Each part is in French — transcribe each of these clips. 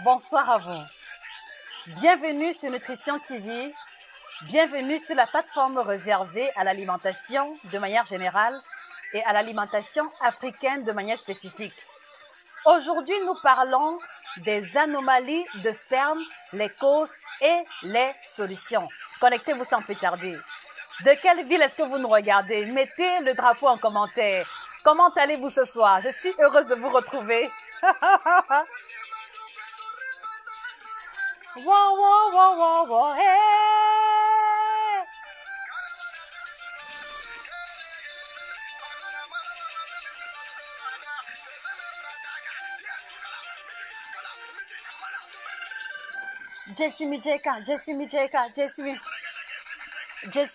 Bonsoir à vous. Bienvenue sur Nutrition TV. Bienvenue sur la plateforme réservée à l'alimentation de manière générale et à l'alimentation africaine de manière spécifique. Aujourd'hui, nous parlons des anomalies de sperme, les causes et les solutions. Connectez-vous sans plus tarder. De quelle ville est-ce que vous nous regardez? Mettez le drapeau en commentaire. Comment allez-vous ce soir? Je suis heureuse de vous retrouver. Wow, wow, wow, wow, wow, hey! Jessie Mijeka, Jessie Mijeka, Jessie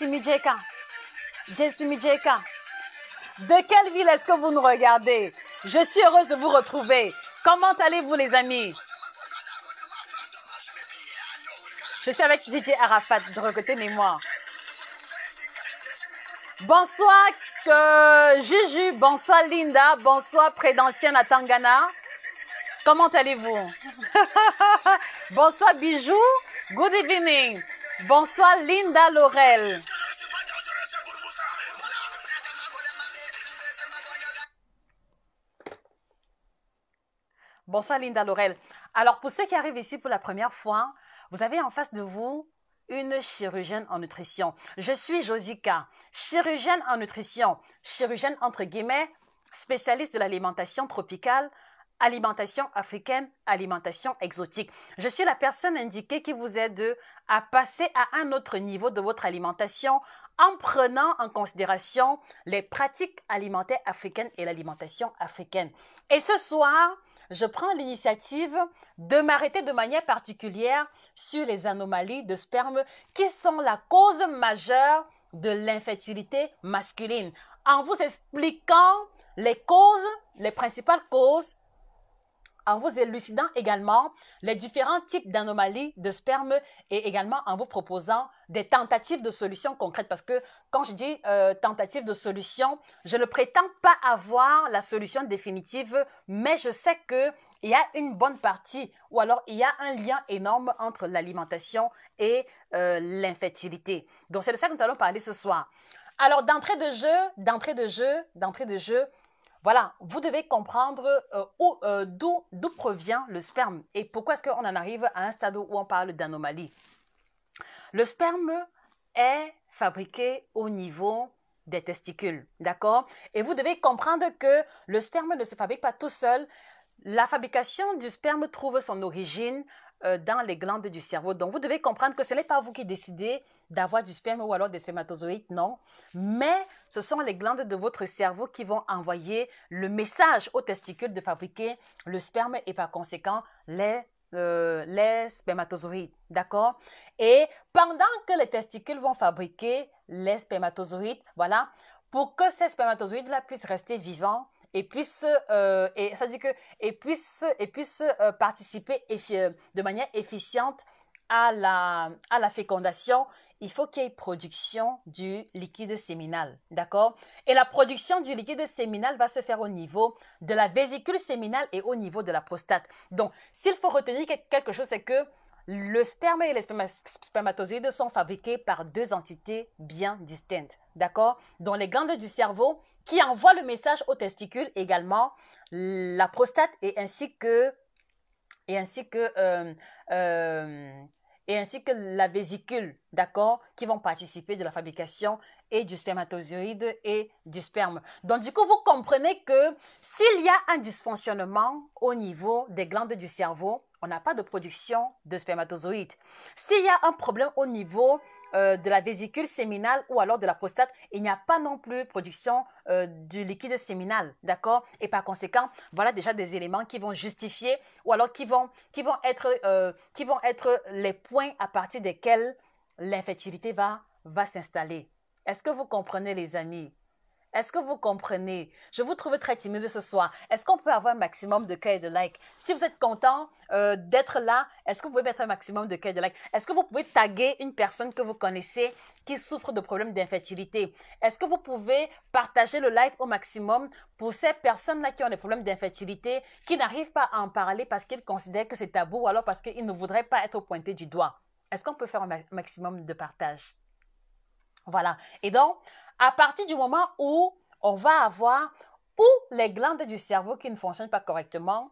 Mijeka, Jessie Mijeka. De quelle ville est-ce que vous nous regardez? Je suis heureuse de vous retrouver. Comment allez-vous les amis? Je suis avec DJ Arafat de Recoté Mémoire. Bonsoir Juju, bonsoir Linda, bonsoir Prédentienne à Tangana. Comment allez-vous? Bonsoir Bijou, good evening. Bonsoir Linda Laurel. Bonsoir Linda Laurel. Alors pour ceux qui arrivent ici pour la première fois, vous avez en face de vous une chirurgienne en nutrition. Je suis Josica, chirurgienne en nutrition, chirurgienne entre guillemets, spécialiste de l'alimentation tropicale, alimentation africaine, alimentation exotique. Je suis la personne indiquée qui vous aide à passer à un autre niveau de votre alimentation en prenant en considération les pratiques alimentaires africaines et l'alimentation africaine. Et ce soir, je prends l'initiative de m'arrêter de manière particulière sur les anomalies de sperme qui sont la cause majeure de l'infertilité masculine, en vous expliquant les causes, les principales causes, en vous élucidant également les différents types d'anomalies de sperme et également en vous proposant des tentatives de solutions concrètes. Parce que quand je dis tentatives de solutions, je ne prétends pas avoir la solution définitive, mais je sais qu'il y a une bonne partie ou alors il y a un lien énorme entre l'alimentation et l'infertilité. Donc c'est de ça que nous allons parler ce soir. Alors d'entrée de jeu, voilà, vous devez comprendre d'où provient le sperme et pourquoi est-ce qu'on en arrive à un stade où on parle d'anomalie. Le sperme est fabriqué au niveau des testicules, d'accord? Et vous devez comprendre que le sperme ne se fabrique pas tout seul. La fabrication du sperme trouve son origine dans les glandes du cerveau. Donc, vous devez comprendre que ce n'est pas vous qui décidez d'avoir du sperme ou alors des spermatozoïdes, non. Mais ce sont les glandes de votre cerveau qui vont envoyer le message aux testicules de fabriquer le sperme et par conséquent les spermatozoïdes, d'accord? Et pendant que les testicules vont fabriquer les spermatozoïdes, voilà, pour que ces spermatozoïdes-là puissent rester vivants, et puissent participer de manière efficiente à la fécondation, il faut qu'il y ait production du liquide séminal, d'accord? Et la production du liquide séminal va se faire au niveau de la vésicule séminale et au niveau de la prostate. Donc, s'il faut retenir quelque chose, c'est que le sperme et les spermatozoïdes sont fabriqués par deux entités bien distinctes, d'accord? Dans les glandes du cerveau qui envoient le message aux testicules également, la prostate et ainsi que la vésicule, d'accord, qui vont participer de la fabrication et du spermatozoïde et du sperme. Donc, du coup, vous comprenez que s'il y a un dysfonctionnement au niveau des glandes du cerveau, on n'a pas de production de spermatozoïdes. S'il y a un problème au niveau de la vésicule séminale ou alors de la prostate, il n'y a pas non plus production du liquide séminal, d'accord? Et par conséquent, voilà déjà des éléments qui vont justifier ou alors qui vont être les points à partir desquels l'infertilité va s'installer. Est-ce que vous comprenez les amis? Est-ce que vous comprenez? Je vous trouve très timide ce soir. Est-ce qu'on peut avoir un maximum de cœur et de likes? Si vous êtes content d'être là, est-ce que vous pouvez mettre un maximum de cœur et de likes? Est-ce que vous pouvez taguer une personne que vous connaissez qui souffre de problèmes d'infertilité? Est-ce que vous pouvez partager le live au maximum pour ces personnes-là qui ont des problèmes d'infertilité, qui n'arrivent pas à en parler parce qu'ils considèrent que c'est tabou ou alors parce qu'ils ne voudraient pas être pointés du doigt? Est-ce qu'on peut faire un maximum de partage? Voilà. Et donc, à partir du moment où on va avoir ou les glandes du cerveau qui ne fonctionnent pas correctement,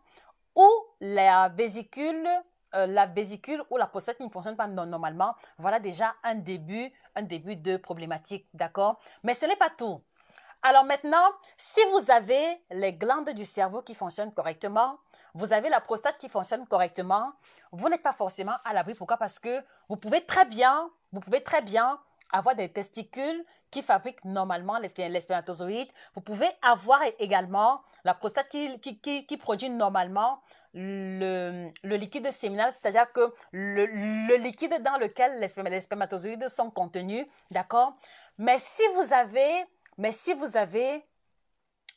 ou la vésicule ou la prostate qui ne fonctionne pas normalement, voilà déjà un début de problématique, d'accord? Mais ce n'est pas tout. Alors maintenant, si vous avez les glandes du cerveau qui fonctionnent correctement, vous avez la prostate qui fonctionne correctement, vous n'êtes pas forcément à l'abri. Pourquoi? Parce que vous pouvez très bien avoir des testicules qui fabriquent normalement les spermatozoïdes. Vous pouvez avoir également la prostate qui produit normalement le liquide séminal, c'est-à-dire que le liquide dans lequel les spermatozoïdes sont contenus, d'accord? Mais si vous avez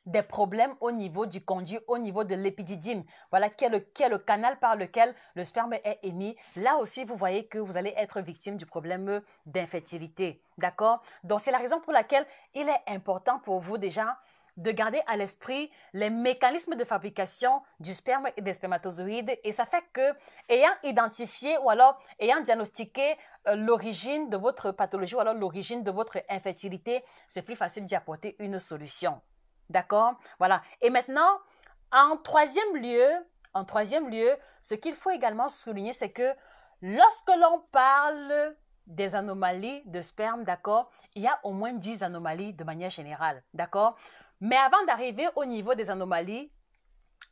des problèmes au niveau du conduit, au niveau de l'épididyme, voilà, qui est le canal par lequel le sperme est émis. Là aussi, vous voyez que vous allez être victime du problème d'infertilité, d'accord? Donc, c'est la raison pour laquelle il est important pour vous déjà de garder à l'esprit les mécanismes de fabrication du sperme et des spermatozoïdes. Et ça fait que, ayant identifié ou alors ayant diagnostiqué l'origine de votre pathologie ou alors l'origine de votre infertilité, c'est plus facile d'y apporter une solution. D'accord? Voilà. Et maintenant, en troisième lieu, ce qu'il faut également souligner, c'est que lorsque l'on parle des anomalies de sperme, d'accord, il y a au moins 10 anomalies de manière générale, d'accord? Mais avant d'arriver au niveau des anomalies,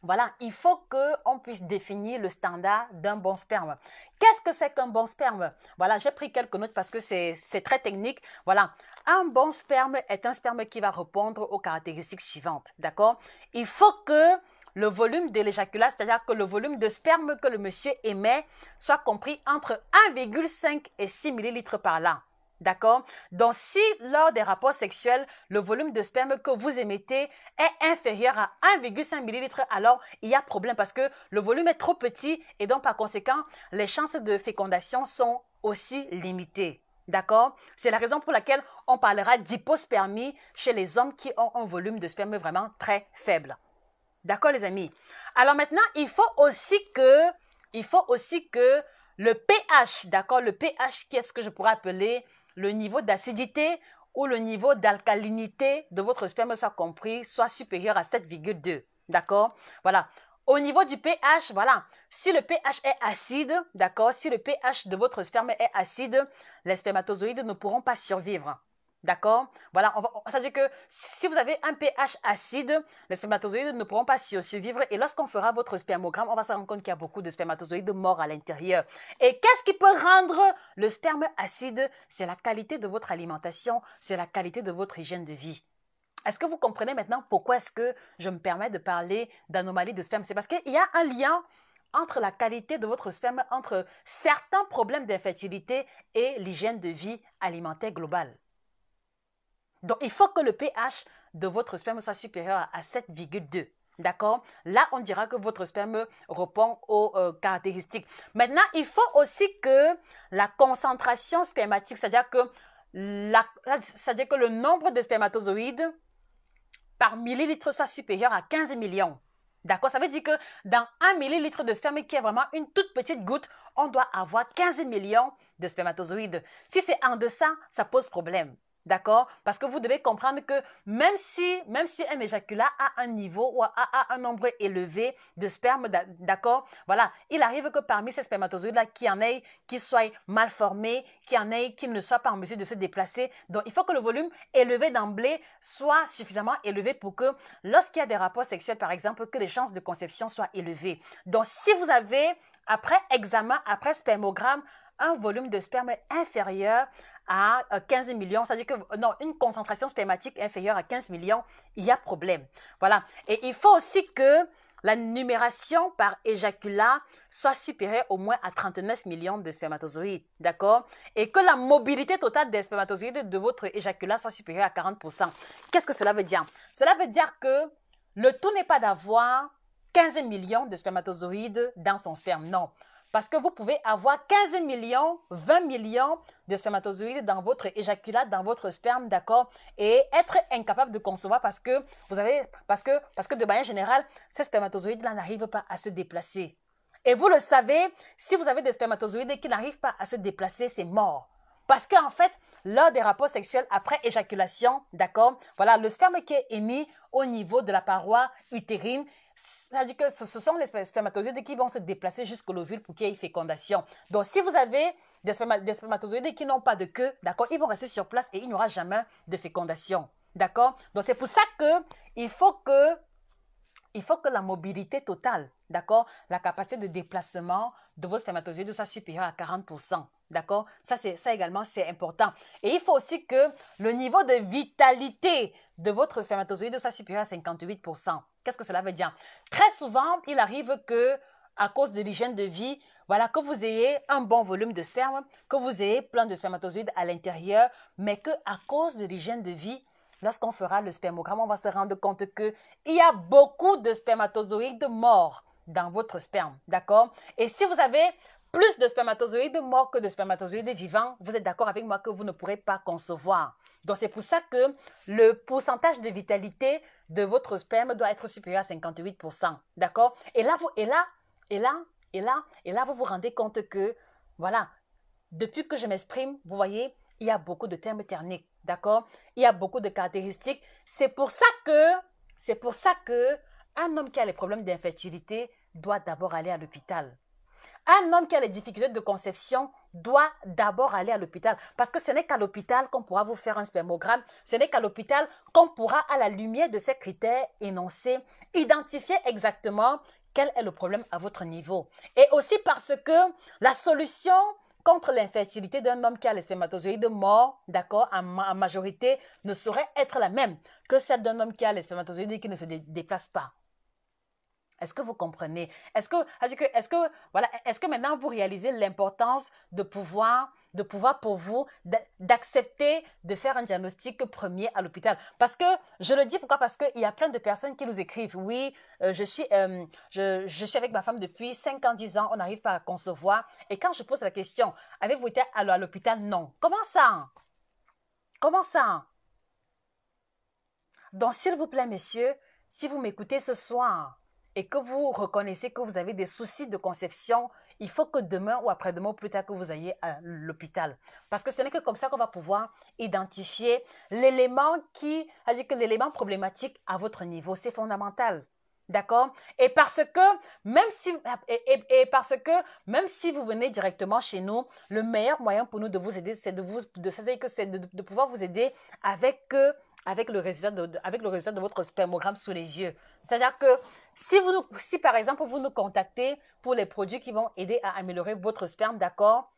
voilà, il faut qu'on puisse définir le standard d'un bon sperme. Qu'est-ce que c'est qu'un bon sperme? Voilà, j'ai pris quelques notes parce que c'est très technique. Voilà, un bon sperme est un sperme qui va répondre aux caractéristiques suivantes, d'accord? Il faut que le volume de l'éjaculat, c'est-à-dire que le volume de sperme que le monsieur émet, soit compris entre 1,5 et 6 ml par là. D'accord? Donc, si lors des rapports sexuels, le volume de sperme que vous émettez est inférieur à 1,5 ml, alors il y a problème parce que le volume est trop petit et donc par conséquent, les chances de fécondation sont aussi limitées. D'accord? C'est la raison pour laquelle on parlera d'hypospermie chez les hommes qui ont un volume de sperme vraiment très faible. D'accord, les amis? Alors maintenant, il faut aussi que le pH, d'accord? Le pH, qu'est-ce que je pourrais appeler le niveau d'acidité ou le niveau d'alcalinité de votre sperme soit compris, soit supérieur à 7,2. D'accord? Voilà. Au niveau du pH, voilà. Si le pH est acide, d'accord? Si le pH de votre sperme est acide, les spermatozoïdes ne pourront pas survivre. D'accord? Voilà, c'est-à-dire que si vous avez un pH acide, les spermatozoïdes ne pourront pas survivre et lorsqu'on fera votre spermogramme, on va se rendre compte qu'il y a beaucoup de spermatozoïdes morts à l'intérieur. Et qu'est-ce qui peut rendre le sperme acide? C'est la qualité de votre alimentation, c'est la qualité de votre hygiène de vie. Est-ce que vous comprenez maintenant pourquoi est-ce que je me permets de parler d'anomalie de sperme? C'est parce qu'il y a un lien entre la qualité de votre sperme, entre certains problèmes d'infertilité et l'hygiène de vie alimentaire globale. Donc, il faut que le pH de votre sperme soit supérieur à 7,2. D'accord? Là, on dira que votre sperme répond aux caractéristiques. Maintenant, il faut aussi que la concentration spermatique, c'est-à-dire que le nombre de spermatozoïdes par millilitre soit supérieur à 15 millions. D'accord? Ça veut dire que dans 1 millilitre de sperme qui est vraiment une toute petite goutte, on doit avoir 15 millions de spermatozoïdes. Si c'est en deçà, ça pose problème. D'accord? Parce que vous devez comprendre que même si un éjaculat a un niveau ou a un nombre élevé de sperme, d'accord? Voilà, il arrive que parmi ces spermatozoïdes-là, qu'il y en ait qui soient mal formés, qu'il y en ait qui ne soient pas en mesure de se déplacer. Donc, il faut que le volume élevé d'emblée soit suffisamment élevé pour que lorsqu'il y a des rapports sexuels, par exemple, que les chances de conception soient élevées. Donc, si vous avez, après examen, après spermogramme, un volume de sperme inférieur à 15 millions, c'est-à-dire que non, une concentration spermatique inférieure à 15 millions, il y a problème. Voilà. Et il faut aussi que la numération par éjaculat soit supérieure au moins à 39 millions de spermatozoïdes, d'accord? Et que la mobilité totale des spermatozoïdes de votre éjaculat soit supérieure à 40%. Qu'est-ce que cela veut dire? Cela veut dire que le tout n'est pas d'avoir 15 millions de spermatozoïdes dans son sperme, non. Parce que vous pouvez avoir 15 millions, 20 millions de spermatozoïdes dans votre éjaculat, dans votre sperme, d'accord? Et être incapable de concevoir parce que de manière générale, ces spermatozoïdes-là n'arrivent pas à se déplacer. Et vous le savez, si vous avez des spermatozoïdes qui n'arrivent pas à se déplacer, c'est mort. Parce qu'en fait, lors des rapports sexuels après éjaculation, d'accord? Voilà, le sperme qui est émis au niveau de la paroi utérine, ça dit que ce sont les spermatozoïdes qui vont se déplacer jusqu'au l'ovule pour qu'il y ait fécondation. Donc, si vous avez des spermatozoïdes qui n'ont pas de queue, d'accord, ils vont rester sur place et il n'y aura jamais de fécondation. D'accord? Donc, c'est pour ça qu'il faut que la mobilité totale, d'accord, la capacité de déplacement de vos spermatozoïdes soit supérieure à 40%. D'accord? Ça également, c'est important. Et il faut aussi que le niveau de vitalité de votre spermatozoïde soit supérieur à 58%. Qu'est-ce que cela veut dire? Très souvent, il arrive que, à cause de l'hygiène de vie, voilà, que vous ayez un bon volume de sperme, que vous ayez plein de spermatozoïdes à l'intérieur, mais que à cause de l'hygiène de vie, lorsqu'on fera le spermogramme, on va se rendre compte qu'il y a beaucoup de spermatozoïdes morts dans votre sperme. D'accord? Et si vous avez plus de spermatozoïdes morts que de spermatozoïdes vivants, vous êtes d'accord avec moi que vous ne pourrez pas concevoir. Donc, c'est pour ça que le pourcentage de vitalité de votre sperme doit être supérieur à 58%. D'accord? Et là, vous vous rendez compte que, voilà, depuis que je m'exprime, vous voyez, il y a beaucoup de termes techniques. D'accord? Il y a beaucoup de caractéristiques. C'est pour ça que un homme qui a les problèmes d'infertilité doit d'abord aller à l'hôpital. Un homme qui a les difficultés de conception doit d'abord aller à l'hôpital. Parce que ce n'est qu'à l'hôpital qu'on pourra vous faire un spermogramme. Ce n'est qu'à l'hôpital qu'on pourra, à la lumière de ces critères énoncés, identifier exactement quel est le problème à votre niveau. Et aussi parce que la solution contre l'infertilité d'un homme qui a les spermatozoïdes morts, d'accord, en majorité, ne saurait être la même que celle d'un homme qui a les spermatozoïdes qui ne se déplacent pas. Est-ce que vous comprenez? Est-ce que maintenant vous réalisez l'importance de pouvoir pour vous d'accepter de faire un diagnostic premier à l'hôpital? Parce que, je le dis pourquoi? Parce qu'il y a plein de personnes qui nous écrivent, oui, je suis avec ma femme depuis 5 ans, 10 ans, on n'arrive pas à concevoir. Et quand je pose la question, avez-vous été à l'hôpital? Non. Comment ça? Comment ça? Donc, s'il vous plaît, messieurs, si vous m'écoutez ce soir, et que vous reconnaissez que vous avez des soucis de conception, il faut que demain ou après-demain ou plus tard que vous ayez à l'hôpital. Parce que ce n'est que comme ça qu'on va pouvoir identifier l'élément l'élément problématique à votre niveau. C'est fondamental. D'accord? Et parce que même si vous venez directement chez nous, le meilleur moyen pour nous de vous aider, c'est de pouvoir vous aider avec le résultat de votre spermogramme sous les yeux. C'est-à-dire que si par exemple vous nous contactez pour les produits qui vont aider à améliorer votre sperme, d'accord?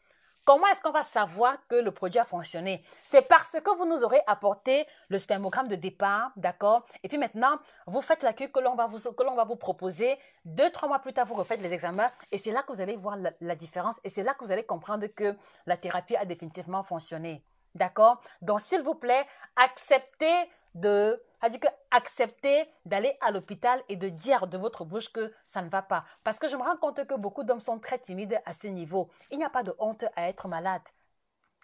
Comment est-ce qu'on va savoir que le produit a fonctionné? C'est parce que vous nous aurez apporté le spermogramme de départ, d'accord? Et puis maintenant, vous faites la queue que l'on va vous proposer. 2-3 mois plus tard, vous refaites les examens et c'est là que vous allez voir la différence et c'est là que vous allez comprendre que la thérapie a définitivement fonctionné. D'accord? Donc, s'il vous plaît, acceptez d'aller à l'hôpital et de dire de votre bouche que ça ne va pas. Parce que je me rends compte que beaucoup d'hommes sont très timides à ce niveau. Il n'y a pas de honte à être malade.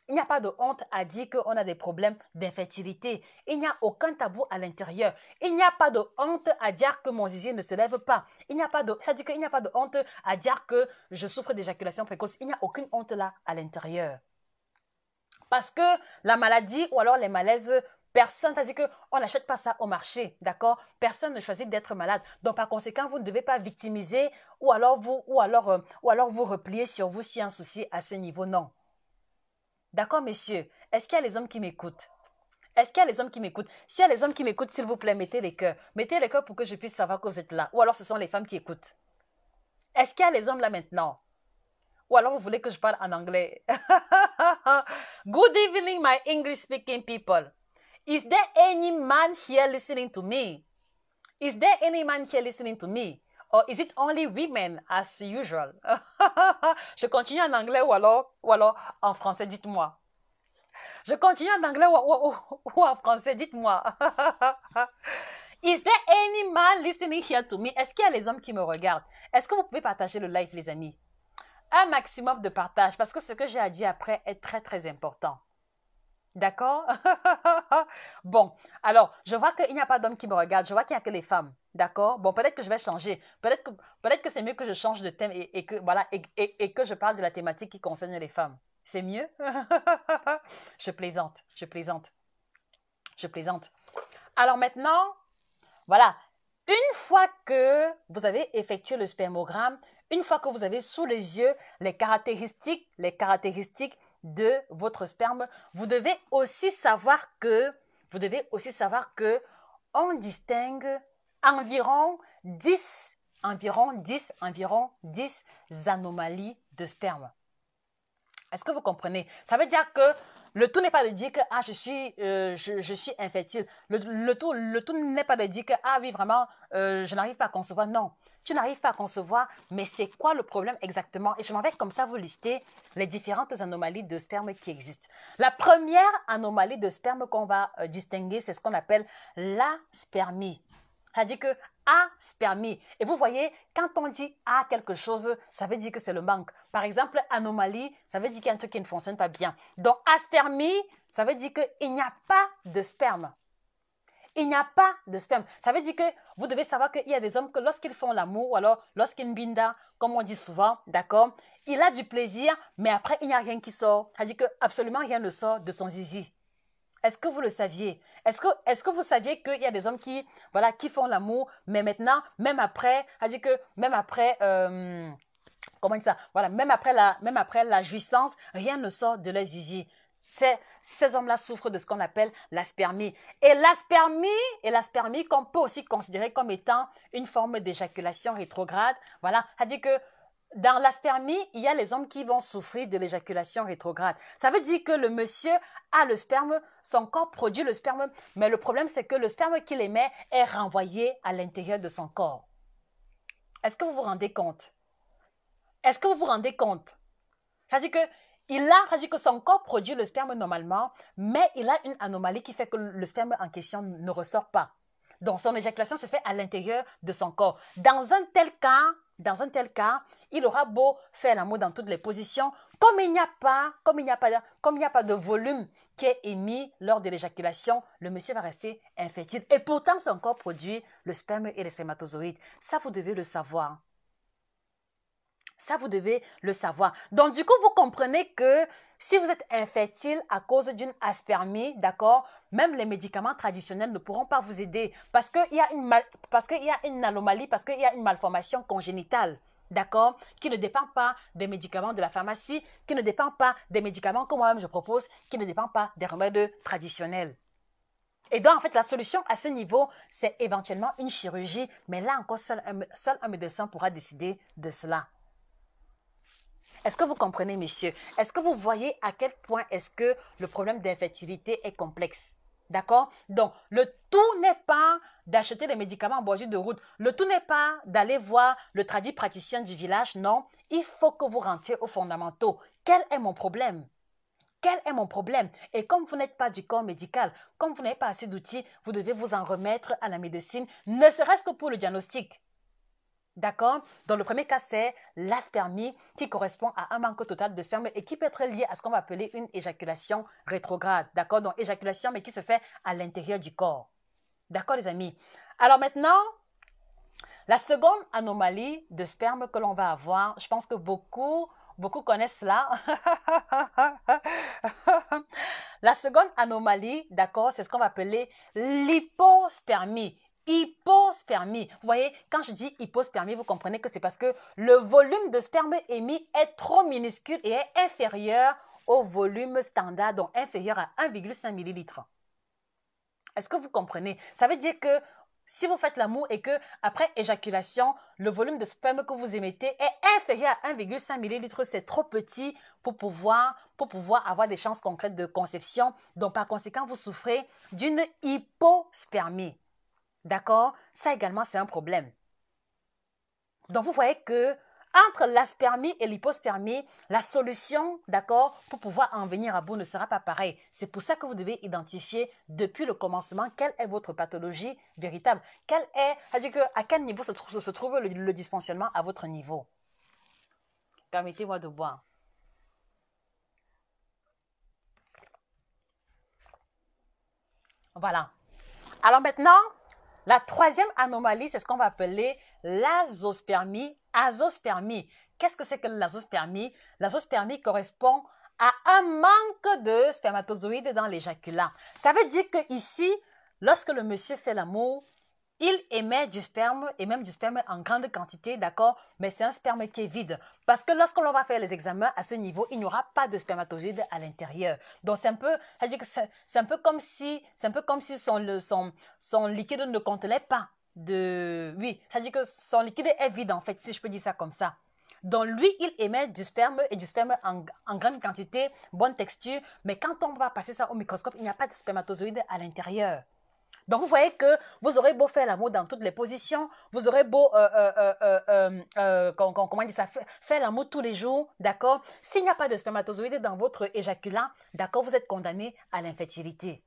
Il n'y a pas de honte à dire qu'on a des problèmes d'infertilité. Il n'y a aucun tabou à l'intérieur. Il n'y a pas de honte à dire que mon zizi ne se lève pas. Ça dit qu'il n'y a pas de honte à dire que je souffre d'éjaculation précoce. Il n'y a aucune honte là à l'intérieur. Parce que la maladie ou alors les malaises, personne t'a dit qu'on n'achète pas ça au marché, d'accord? Personne ne choisit d'être malade. Donc, par conséquent, vous ne devez pas victimiser ou alors vous replier sur vous s'il y a un souci à ce niveau, non. D'accord, messieurs? Est-ce qu'il y a les hommes qui m'écoutent? Est-ce qu'il y a les hommes qui m'écoutent? S'il y a les hommes qui m'écoutent, s'il vous plaît, mettez les cœurs. Mettez les cœurs pour que je puisse savoir que vous êtes là. Ou alors, ce sont les femmes qui écoutent. Est-ce qu'il y a les hommes là maintenant? Ou alors, vous voulez que je parle en anglais? Good evening, my English-speaking people. Is there any man here listening to me? Is there any man here listening to me? Or is it only women as usual? Je continue en anglais ou alors en français, dites-moi. Je continue en anglais ou en français, dites-moi. Is there any man listening here to me? Est-ce qu'il y a les hommes qui me regardent? Est-ce que vous pouvez partager le live, les amis? Un maximum de partage, parce que ce que j'ai à dire après est très, très important. D'accord? Bon, alors, je vois qu'il n'y a pas d'hommes qui me regardent. Je vois qu'il n'y a que les femmes. D'accord? Bon, peut-être que je vais changer. Peut-être que c'est mieux que je change de thème et que, voilà, et que je parle de la thématique qui concerne les femmes. C'est mieux? Je plaisante, je plaisante, je plaisante. Alors maintenant, voilà, une fois que vous avez effectué le spermogramme, une fois que vous avez sous les yeux les caractéristiques de votre sperme, vous devez aussi savoir que on distingue environ 10 anomalies de sperme. Est-ce que vous comprenez? Ça veut dire que le tout n'est pas de dire que ah, je suis infertile. Le tout n'est pas de dire que ah oui, vraiment, je n'arrive pas à concevoir. Non, tu n'arrives pas à concevoir, mais c'est quoi le problème exactement? Et je m'en vais comme ça vous lister les différentes anomalies de sperme qui existent. La première anomalie de sperme qu'on va distinguer, c'est ce qu'on appelle l'aspermie. C'est-à-dire que aspermie. Et vous voyez, quand on dit A quelque chose, ça veut dire que c'est le manque. Par exemple, anomalie, ça veut dire qu'il y a un truc qui ne fonctionne pas bien. Donc, aspermie, ça veut dire qu'il n'y a pas de sperme. Il n'y a pas de sperme. Ça veut dire que vous devez savoir qu'il y a des hommes que lorsqu'ils font l'amour, ou alors lorsqu'ils binda, comme on dit souvent, d'accord, il a du plaisir, mais après, il n'y a rien qui sort. C'est-à-dire que absolument rien ne sort de son zizi. Est-ce que vous le saviez? Est-ce que vous saviez qu'il y a des hommes qui font l'amour, mais maintenant, même après, c'est-à-dire que même après, comment dire ça? Voilà, même après la jouissance, rien ne sort de leur zizi. Ces hommes-là souffrent de ce qu'on appelle l'aspermie. Et l'aspermie qu'on peut aussi considérer comme étant une forme d'éjaculation rétrograde. Voilà, c'est-à-dire que dans l'aspermie, il y a les hommes qui vont souffrir de l'éjaculation rétrograde. Ça veut dire que le monsieur a le sperme, son corps produit le sperme, mais le problème c'est que le sperme qu'il émet est renvoyé à l'intérieur de son corps. Est-ce que vous vous rendez compte? Est-ce que vous vous rendez compte? C'est-à-dire que son corps produit le sperme normalement, mais il a une anomalie qui fait que le sperme en question ne ressort pas. Donc son éjaculation se fait à l'intérieur de son corps. Dans un tel cas, il aura beau faire l'amour dans toutes les positions, comme il n'y a pas de volume qui est émis lors de l'éjaculation, le monsieur va rester infertile. Et pourtant, son corps produit le sperme et les spermatozoïdes. Ça, vous devez le savoir. Ça, vous devez le savoir. Donc, du coup, vous comprenez que si vous êtes infertile à cause d'une aspermie, d'accord, même les médicaments traditionnels ne pourront pas vous aider parce qu'il y a une anomalie, parce qu'il y a une malformation congénitale, d'accord, qui ne dépend pas des médicaments de la pharmacie, qui ne dépend pas des médicaments que moi-même je propose, qui ne dépend pas des remèdes traditionnels. Et donc, en fait, la solution à ce niveau, c'est éventuellement une chirurgie, mais là encore, seul un médecin pourra décider de cela. Est-ce que vous comprenez, messieurs? Est-ce que vous voyez à quel point est-ce que le problème d'infertilité est complexe? D'accord? Donc, le tout n'est pas d'acheter des médicaments en bordure de route. Le tout n'est pas d'aller voir le tradit praticien du village. Non, il faut que vous rentriez aux fondamentaux. Quel est mon problème? Quel est mon problème? Et comme vous n'êtes pas du corps médical, comme vous n'avez pas assez d'outils, vous devez vous en remettre à la médecine, ne serait-ce que pour le diagnostic. D'accord? Dans le premier cas, c'est l'aspermie qui correspond à un manque total de sperme et qui peut être lié à ce qu'on va appeler une éjaculation rétrograde. D'accord? Donc, éjaculation, mais qui se fait à l'intérieur du corps. D'accord, les amis? Alors maintenant, la seconde anomalie de sperme que l'on va avoir, je pense que beaucoup connaissent cela. La seconde anomalie, d'accord, c'est ce qu'on va appeler l'hypospermie. Hypospermie. Vous voyez, quand je dis hypospermie, vous comprenez que c'est parce que le volume de sperme émis est trop minuscule et est inférieur au volume standard, donc inférieur à 1,5 ml. Est-ce que vous comprenez? Ça veut dire que si vous faites l'amour et que après éjaculation, le volume de sperme que vous émettez est inférieur à 1,5 ml, c'est trop petit pour pouvoir avoir des chances concrètes de conception. Donc par conséquent, vous souffrez d'une hypospermie. D'accord? Ça également, c'est un problème. Donc, vous voyez que entre l'aspermie et l'hypospermie, la solution, d'accord, pour pouvoir en venir à bout ne sera pas pareille. C'est pour ça que vous devez identifier depuis le commencement quelle est votre pathologie véritable. C'est-à-dire à quel niveau se trouve le dysfonctionnement à votre niveau. Permettez-moi de boire. Voilà. Alors maintenant, la troisième anomalie, c'est ce qu'on va appeler l'azospermie. Azospermie. Qu'est-ce que c'est que l'azospermie? L'azospermie correspond à un manque de spermatozoïdes dans l'éjaculat. Ça veut dire que ici, lorsque le monsieur fait l'amour, il émet du sperme et même du sperme en grande quantité, d'accord? Mais c'est un sperme qui est vide. Parce que lorsque l'on va faire les examens à ce niveau, il n'y aura pas de spermatozoïdes à l'intérieur. Donc c'est un peu, c'est un peu comme si son liquide ne contenait pas de, oui, c'est-à-dire que son liquide est vide en fait, si je peux dire ça comme ça. Donc lui, il émet du sperme et du sperme en grande quantité, bonne texture, mais quand on va passer ça au microscope, il n'y a pas de spermatozoïdes à l'intérieur. Donc, vous voyez que vous aurez beau faire l'amour dans toutes les positions, vous aurez beau, comment dire ça, faire l'amour tous les jours, d'accord? S'il n'y a pas de spermatozoïdes dans votre éjaculat, d'accord, vous êtes condamné à l'infertilité.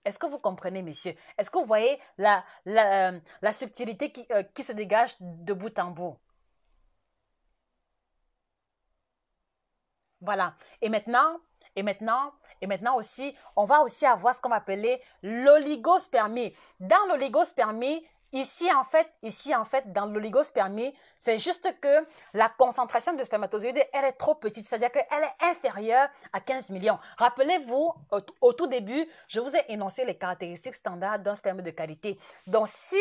Est-ce que vous comprenez, messieurs? Est-ce que vous voyez la subtilité qui se dégage de bout en bout? Voilà. Et maintenant aussi, on va aussi avoir ce qu'on va appeler l'oligospermie. Dans l'oligospermie, ici en fait, dans l'oligospermie, c'est juste que la concentration de spermatozoïdes, elle est trop petite, c'est-à-dire qu'elle est inférieure à 15 millions. Rappelez-vous, au tout début, je vous ai énoncé les caractéristiques standards d'un sperme de qualité. Donc si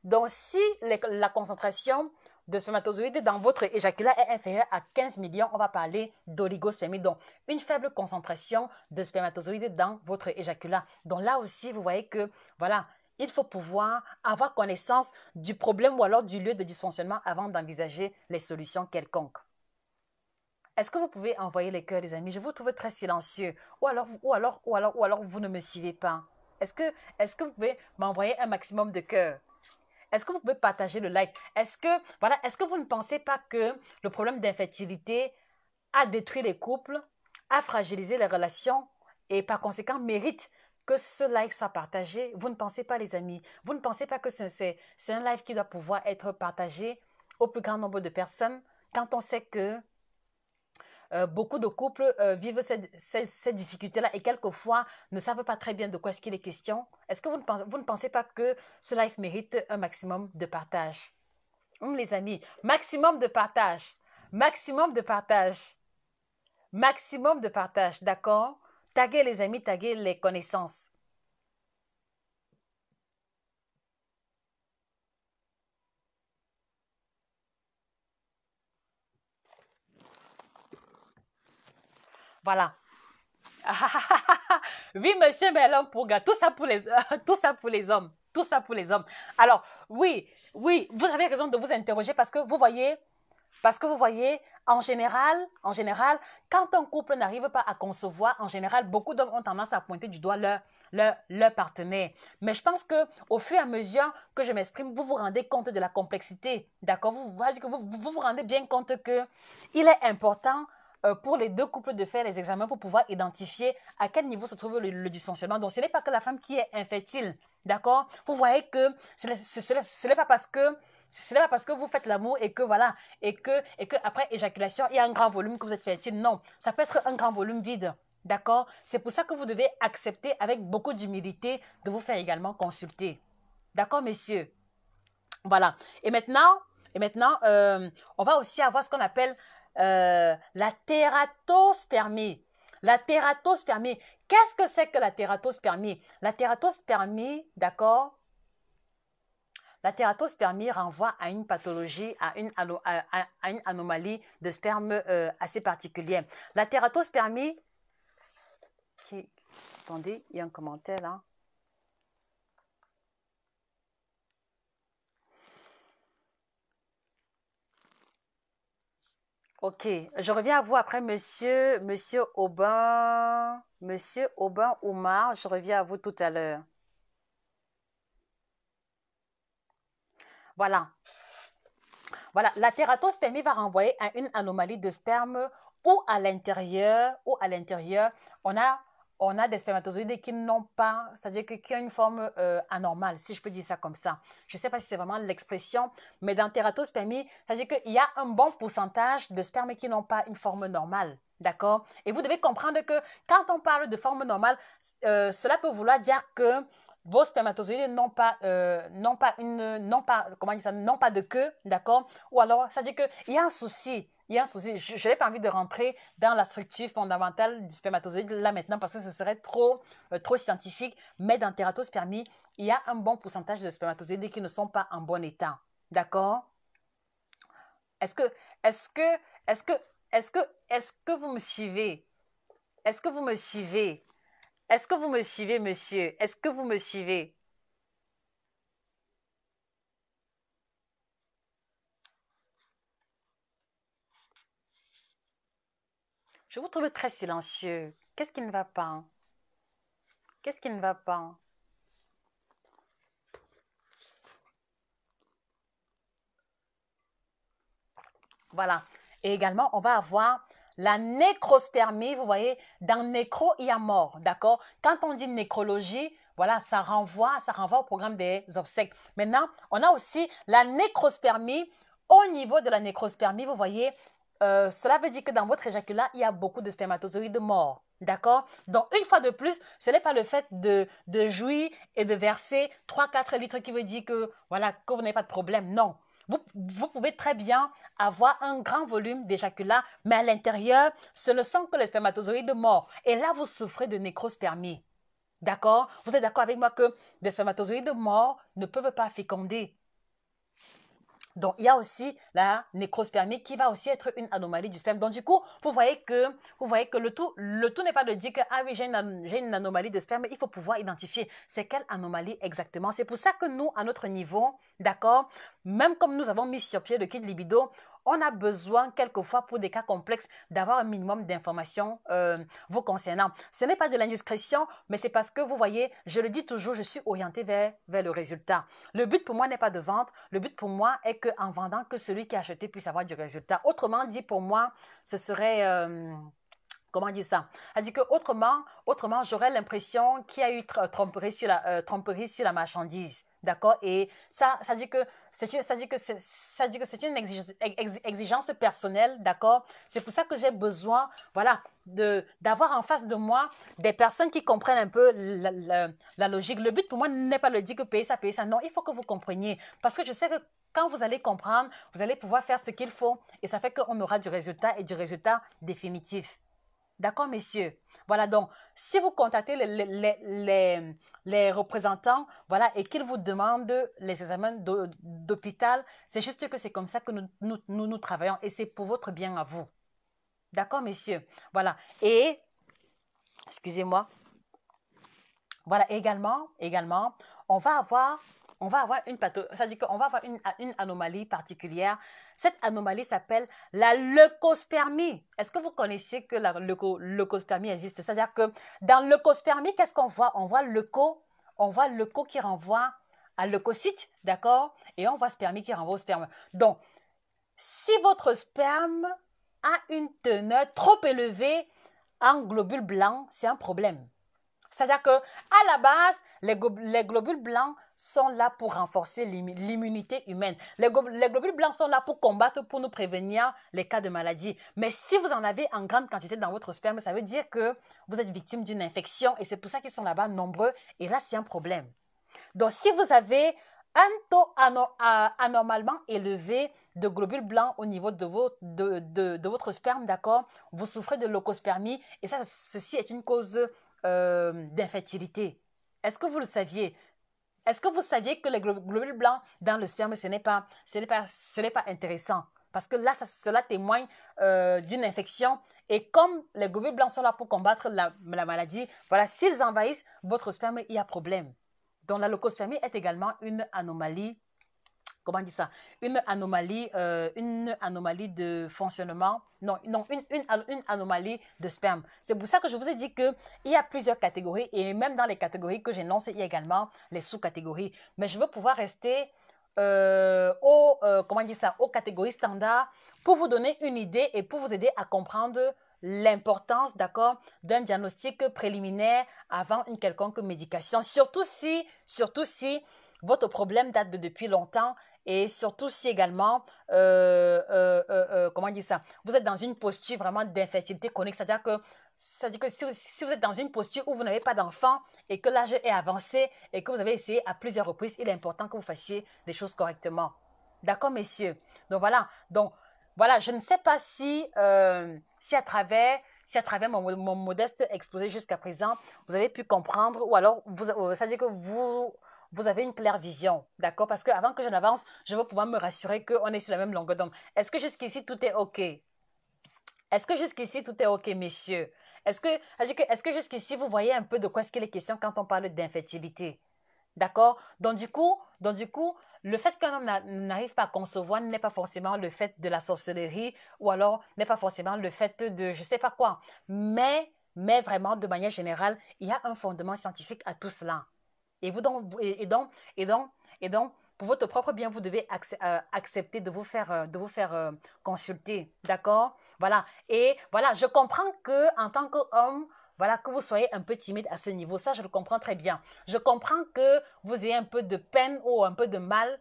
la concentration de spermatozoïdes dans votre éjaculat est inférieur à 15 millions, on va parler d'oligospermie, donc une faible concentration de spermatozoïdes dans votre éjaculat. Donc là aussi, vous voyez que, voilà, il faut pouvoir avoir connaissance du problème ou alors du lieu de dysfonctionnement avant d'envisager les solutions quelconques. Est-ce que vous pouvez envoyer les cœurs, les amis? Je vous trouve très silencieux. Ou alors vous ne me suivez pas. Est-ce que vous pouvez m'envoyer un maximum de cœurs? Est-ce que vous pouvez partager le like? Est-ce que vous ne pensez pas que le problème d'infertilité a détruit les couples, a fragilisé les relations et par conséquent mérite que ce like soit partagé? Vous ne pensez pas, les amis? Vous ne pensez pas que c'est un live qui doit pouvoir être partagé au plus grand nombre de personnes quand on sait que beaucoup de couples vivent ces difficultés-là et quelquefois ne savent pas très bien de quoi est-ce qu'il est question. Est-ce que vous ne pensez pas que ce live mérite un maximum de partage? Les amis, maximum de partage. Maximum de partage. Maximum de partage, d'accord? Taguez les amis, taguez les connaissances. Voilà. Oui, monsieur Melon Pouga, tout ça pour les, tout ça pour les hommes. Tout ça pour les hommes. Alors, oui, vous avez raison de vous interroger parce que vous voyez, en général, quand un couple n'arrive pas à concevoir, en général, beaucoup d'hommes ont tendance à pointer du doigt leur partenaire. Mais je pense que au fur et à mesure que je m'exprime, vous vous rendez compte de la complexité. D'accord? Vous rendez bien compte que il est important pour les deux couples de faire les examens pour pouvoir identifier à quel niveau se trouve le dysfonctionnement. Donc, ce n'est pas que la femme qui est infertile, d'accord? Vous voyez que ce n'est pas parce que vous faites l'amour et que voilà, et que après éjaculation, il y a un grand volume que vous êtes fertile. Non, ça peut être un grand volume vide. D'accord? C'est pour ça que vous devez accepter avec beaucoup d'humilité de vous faire également consulter. D'accord, messieurs? Voilà. Et maintenant, on va aussi avoir ce qu'on appelle la tératospermie. La tératospermie. Qu'est-ce que c'est que la tératospermie? La tératospermie, d'accord? La tératospermie renvoie à une pathologie, à une anomalie de sperme assez particulière. La tératospermie, attendez, il y a un commentaire là. Ok, je reviens à vous après, monsieur Aubin Oumar, je reviens à vous tout à l'heure. Voilà. Voilà, la tératospermie va renvoyer à une anomalie de sperme ou à l'intérieur, on a des spermatozoïdes qui n'ont pas, c'est-à-dire qui ont une forme anormale, si je peux dire ça comme ça. Je ne sais pas si c'est vraiment l'expression, mais dans tératospermie, c'est-à-dire qu'il y a un bon pourcentage de spermes qui n'ont pas une forme normale. D'accord? Et vous devez comprendre que quand on parle de forme normale, cela peut vouloir dire que vos spermatozoïdes n'ont pas de queue, d'accord? Ou alors, ça dit qu'il y a un souci. Il y a un souci. Je n'ai pas envie de rentrer dans la structure fondamentale du spermatozoïde là maintenant parce que ce serait trop scientifique. Mais dans tératospermie, il y a un bon pourcentage de spermatozoïdes qui ne sont pas en bon état. D'accord? Est-ce que, est-ce que, est-ce que, est-ce que, est-ce que vous me suivez? Est-ce que vous me suivez? Est-ce que vous me suivez, monsieur? Est-ce que vous me suivez? Je vous trouve très silencieux. Qu'est-ce qui ne va pas? Qu'est-ce qui ne va pas? Voilà. Et également, on va avoir la nécrospermie. Vous voyez, dans nécro, il y a mort. D'accord? Quand on dit nécrologie, voilà, ça renvoie au programme des obsèques. Maintenant, on a aussi la nécrospermie. Au niveau de la nécrospermie, vous voyez, cela veut dire que dans votre éjaculat, il y a beaucoup de spermatozoïdes morts. D'accord? Donc, une fois de plus, ce n'est pas le fait de jouir et de verser 3-4 litres qui veut dire que, voilà, que vous n'avez pas de problème. Non. Vous pouvez très bien avoir un grand volume d'éjaculat, mais à l'intérieur, ce ne sont que les spermatozoïdes morts. Et là, vous souffrez de nécrospermie. D'accord? Vous êtes d'accord avec moi que des spermatozoïdes morts ne peuvent pas féconder. Donc, il y a aussi la nécrospermie qui va aussi être une anomalie du sperme. Donc, du coup, vous voyez que le tout n'est pas de dire que, ah oui, j'ai une anomalie de sperme. Il faut pouvoir identifier c'est quelle anomalie exactement. C'est pour ça que nous, à notre niveau, d'accord, même comme nous avons mis sur pied le kit libido, on a besoin quelquefois pour des cas complexes d'avoir un minimum d'informations vous concernant. Ce n'est pas de l'indiscrétion, mais c'est parce que vous voyez, je le dis toujours, je suis orientée vers le résultat. Le but pour moi n'est pas de vendre, le but pour moi est qu'en vendant, que celui qui a acheté puisse avoir du résultat. Autrement dit, pour moi, ce serait... comment dire ça? C'est-à-dire que autrement j'aurais l'impression qu'il y a eu tromperie sur la marchandise. D'accord? Et ça dit que c'est une exigence personnelle, d'accord? C'est pour ça que j'ai besoin, voilà, d'avoir en face de moi des personnes qui comprennent un peu la logique. Le but pour moi n'est pas de dire que payer ça. Non, il faut que vous compreniez. Parce que je sais que quand vous allez comprendre, vous allez pouvoir faire ce qu'il faut. Et ça fait qu'on aura du résultat et du résultat définitif. D'accord, messieurs? Voilà, donc, si vous contactez les représentants, voilà, et qu'ils vous demandent les examens d'hôpital, c'est juste que c'est comme ça que nous travaillons et c'est pour votre bien à vous. D'accord, messieurs? Voilà, et, excusez-moi, voilà, également, on va avoir une c'est-à-dire qu'on va avoir une anomalie particulière. Cette anomalie s'appelle la leucospermie. Est-ce que vous connaissez que la leucospermie existe? C'est-à-dire que dans leucospermie, qu'est-ce qu'on voit? On voit leuco qui renvoie à leucocyte, d'accord? Et on voit spermie qui renvoie au sperme. Donc, si votre sperme a une teneur trop élevée en globules blancs, c'est un problème. C'est-à-dire qu'à la base, les globules blancs sont là pour renforcer l'immunité humaine. Les globules blancs sont là pour combattre, pour nous prévenir les cas de maladie. Mais si vous en avez en grande quantité dans votre sperme, ça veut dire que vous êtes victime d'une infection et c'est pour ça qu'ils sont là-bas nombreux. Et là, c'est un problème. Donc, si vous avez un taux anormalement élevé de globules blancs au niveau de votre sperme, d'accord, vous souffrez de leucospermie et ça, ceci est une cause d'infertilité. Est-ce que vous le saviez? Est-ce que vous saviez que les globules blancs dans le sperme, ce n'est pas intéressant? Parce que là, cela témoigne d'une infection. Et comme les globules blancs sont là pour combattre la maladie, voilà, s'ils envahissent votre sperme, il y a problème. Donc, la leucospermie est également une anomalie. Comment on dit ça? Une anomalie de fonctionnement. Non, une anomalie de sperme. C'est pour ça que je vous ai dit qu'il y a plusieurs catégories et même dans les catégories que j'énonce, il y a également les sous-catégories. Mais je veux pouvoir rester comment dire ça, aux catégories standards pour vous donner une idée et pour vous aider à comprendre l'importance, d'accord, d'un diagnostic préliminaire avant une quelconque médication. Surtout si votre problème date de depuis longtemps et surtout si également, comment dire ça, vous êtes dans une posture vraiment d'infertilité chronique, c'est-à-dire que si vous êtes dans une posture où vous n'avez pas d'enfant et que l'âge est avancé et que vous avez essayé à plusieurs reprises, il est important que vous fassiez les choses correctement. D'accord, messieurs? Donc voilà, je ne sais pas si à travers mon modeste exposé jusqu'à présent, vous avez pu comprendre ou alors ça veut dire que vous avez une claire vision, d'accord? Parce qu'avant que je n'avance, je veux pouvoir me rassurer qu'on est sur la même longueur d'onde. Est-ce que jusqu'ici, tout est OK? Est-ce que jusqu'ici, tout est OK, messieurs? Est-ce que jusqu'ici, vous voyez un peu de quoi est-ce qu'il est question quand on parle d'infertilité? D'accord? Donc du coup, le fait qu'un homme n'arrive pas à concevoir n'est pas forcément le fait de la sorcellerie ou alors n'est pas forcément le fait de je sais pas quoi. Mais vraiment, de manière générale, il y a un fondement scientifique à tout cela. Et vous donc, et donc, et donc, pour votre propre bien, vous devez accepter de vous faire consulter. D'accord? Voilà. Et voilà, je comprends que en tant qu'homme, voilà, que vous soyez un peu timide à ce niveau. Ça, je le comprends très bien. Je comprends que vous ayez un peu de peine ou un peu de mal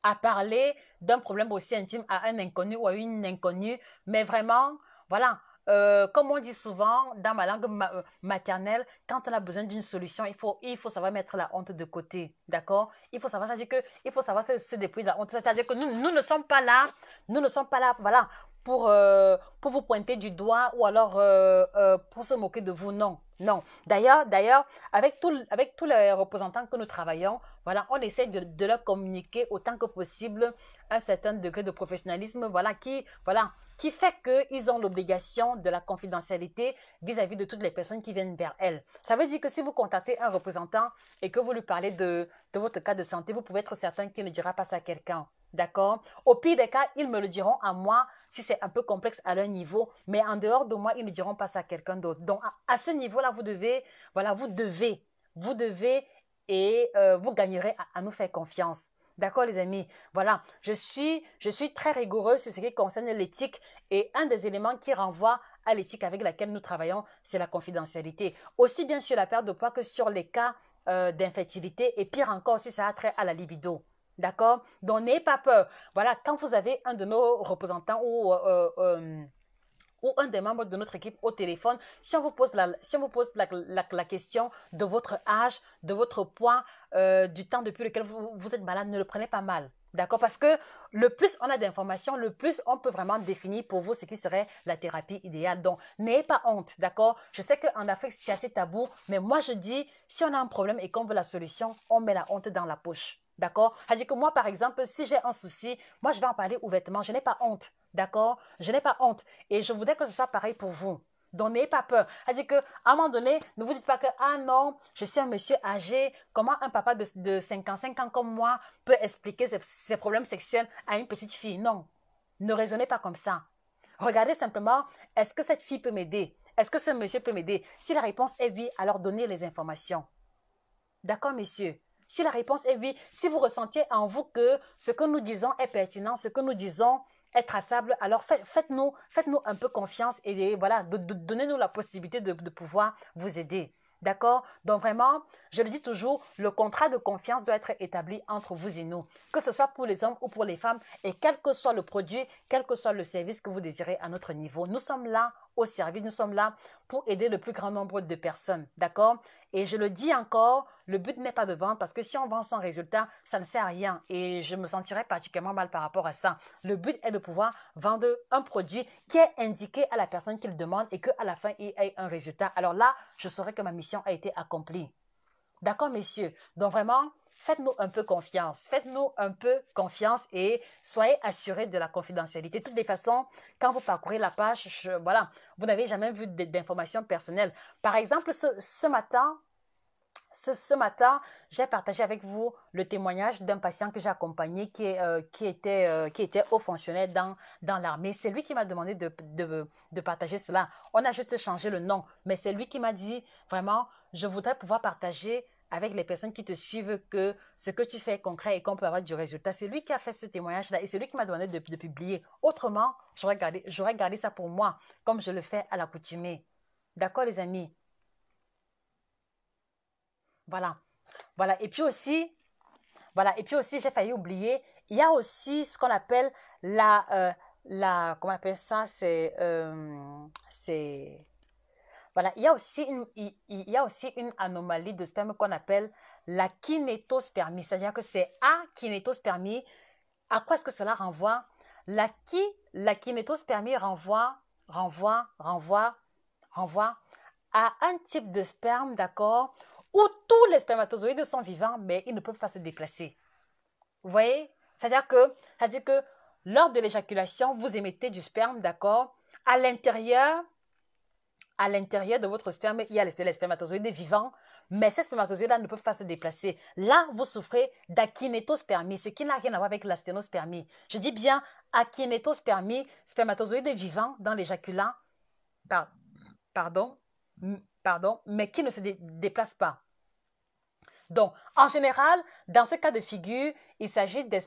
à parler d'un problème aussi intime à un inconnu ou à une inconnue. Mais vraiment, voilà, comme on dit souvent dans ma langue maternelle, quand on a besoin d'une solution, il faut savoir mettre la honte de côté, d'accord? Il faut savoir, c'est-à-dire que, il faut savoir se dépouiller de la honte. C'est-à-dire que nous ne sommes pas là, voilà, pour vous pointer du doigt ou alors pour se moquer de vous, non. Non. D'ailleurs, avec tous les représentants que nous travaillons, voilà, on essaie de leur communiquer autant que possible un certain degré de professionnalisme, qui fait qu'ils ont l'obligation de la confidentialité vis-à-vis de toutes les personnes qui viennent vers elles. Ça veut dire que si vous contactez un représentant et que vous lui parlez de votre cas de santé, vous pouvez être certain qu'il ne dira pas ça à quelqu'un. D'accord? Au pire des cas, ils me le diront à moi si c'est un peu complexe à leur niveau, mais en dehors de moi, ils ne diront pas ça à quelqu'un d'autre. Donc, à ce niveau-là, vous devez et vous gagnerez à nous faire confiance. D'accord, les amis? Voilà, je suis très rigoureuse sur ce qui concerne l'éthique et un des éléments qui renvoie à l'éthique avec laquelle nous travaillons, c'est la confidentialité. Aussi bien sur la perte de poids que sur les cas d'infertilité et pire encore si ça a trait à la libido. D'accord? Donc, n'ayez pas peur. Voilà, quand vous avez un de nos représentants ou un des membres de notre équipe au téléphone, si on vous pose la question de votre âge, de votre poids, du temps depuis lequel vous êtes malade, ne le prenez pas mal. D'accord? Parce que le plus on a d'informations, le plus on peut vraiment définir pour vous ce qui serait la thérapie idéale. Donc, n'ayez pas honte. D'accord? Je sais qu'en Afrique, c'est assez tabou, mais moi, je dis, si on a un problème et qu'on veut la solution, on met la honte dans la poche. D'accord? C'est-à-dire que moi, par exemple, si j'ai un souci, moi, je vais en parler ouvertement. Je n'ai pas honte. D'accord? Je n'ai pas honte. Et je voudrais que ce soit pareil pour vous. Donc, n'ayez pas peur. C'est-à-dire qu'à un moment donné, ne vous dites pas que, ah non, je suis un monsieur âgé. Comment un papa de 55 ans comme moi peut expliquer ses problèmes sexuels à une petite fille? Non. Ne raisonnez pas comme ça. Regardez simplement, est-ce que cette fille peut m'aider? Est-ce que ce monsieur peut m'aider? Si la réponse est oui, alors donnez les informations. D'accord, messieurs? Si la réponse est oui, si vous ressentez en vous que ce que nous disons est pertinent, ce que nous disons est traçable, alors faites-nous un peu confiance et voilà, donnez-nous la possibilité de pouvoir vous aider. D'accord? Donc vraiment, je le dis toujours, le contrat de confiance doit être établi entre vous et nous, que ce soit pour les hommes ou pour les femmes, et quel que soit le produit, quel que soit le service que vous désirez à notre niveau. Nous sommes là au service, nous sommes là pour aider le plus grand nombre de personnes. D'accord? Et je le dis encore, le but n'est pas de vendre parce que si on vend sans résultat, ça ne sert à rien et je me sentirais particulièrement mal par rapport à ça. Le but est de pouvoir vendre un produit qui est indiqué à la personne qui le demande et qu'à la fin, il ait un résultat. Alors là, je saurais que ma mission a été accomplie. D'accord, messieurs? Donc vraiment, faites-nous un peu confiance. Faites-nous un peu confiance et soyez assurés de la confidentialité. De toutes les façons, quand vous parcourez la page, voilà, vous n'avez jamais vu d'informations personnelles. Par exemple, ce matin, j'ai partagé avec vous le témoignage d'un patient que j'ai accompagné qui était haut fonctionnaire dans l'armée. C'est lui qui m'a demandé de partager cela. On a juste changé le nom, mais c'est lui qui m'a dit, vraiment, je voudrais pouvoir partager avec les personnes qui te suivent que ce que tu fais est concret et qu'on peut avoir du résultat. C'est lui qui a fait ce témoignage-là et c'est lui qui m'a demandé de publier. Autrement, j'aurais gardé ça pour moi, comme je le fais à l'accoutumée. D'accord, les amis? Voilà. Voilà. Et puis aussi, voilà. Et puis aussi, j'ai failli oublier, il y a aussi ce qu'on appelle comment on appelle ça? Voilà, il y a aussi une anomalie de sperme qu'on appelle la kinétospermie. C'est-à-dire que c'est akinétospermie. À quoi est-ce que cela renvoie? La kinétospermie renvoie à un type de sperme, d'accord, où tous les spermatozoïdes sont vivants, mais ils ne peuvent pas se déplacer. Vous voyez? C'est-à-dire que lors de l'éjaculation, vous émettez du sperme, d'accord? À l'intérieur de votre sperme, il y a les spermatozoïdes vivants, mais ces spermatozoïdes-là ne peuvent pas se déplacer. Là, vous souffrez d'akinétospermie, ce qui n'a rien à voir avec la sténospermie. Je dis bien akinétospermie, spermatozoïdes vivants dans l'éjaculant, pardon, mais qui ne se déplacent pas. Donc, en général, dans ce cas de figure, il s'agit des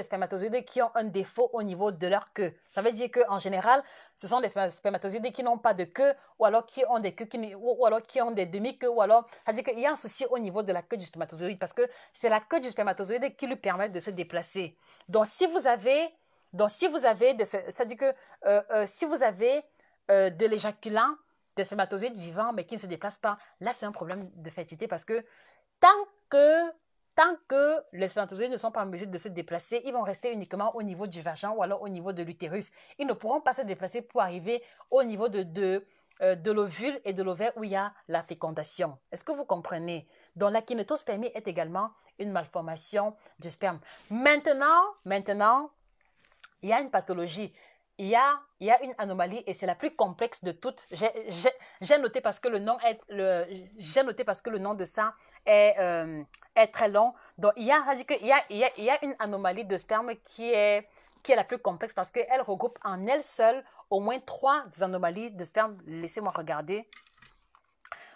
spermatozoïdes qui ont un défaut au niveau de leur queue. Ça veut dire qu'en général, ce sont des spermatozoïdes qui n'ont pas de queue, ou alors qui ont des queues, ou alors qui ont des demi-queues, ou alors, c'est-à-dire qu'il y a un souci au niveau de la queue du spermatozoïde, parce que c'est la queue du spermatozoïde qui lui permet de se déplacer. Donc, si vous avez, c'est-à-dire que si vous avez de l'éjaculant, des spermatozoïdes vivants, mais qui ne se déplacent pas, là, c'est un problème de fertilité, parce que Tant que les spermatozoïdes ne sont pas en mesure de se déplacer, ils vont rester uniquement au niveau du vagin ou alors au niveau de l'utérus. Ils ne pourront pas se déplacer pour arriver au niveau de l'ovule et de l'ovaire où il y a la fécondation. Est-ce que vous comprenez? Donc, la kinétospermie est également une malformation du sperme. Maintenant, il y a une pathologie. Il y a une anomalie et c'est la plus complexe de toutes. J'ai noté parce que le nom de ça est très long. Donc, il y a une anomalie de sperme qui est la plus complexe parce qu'elle regroupe en elle seule au moins 3 anomalies de sperme. Laissez-moi regarder.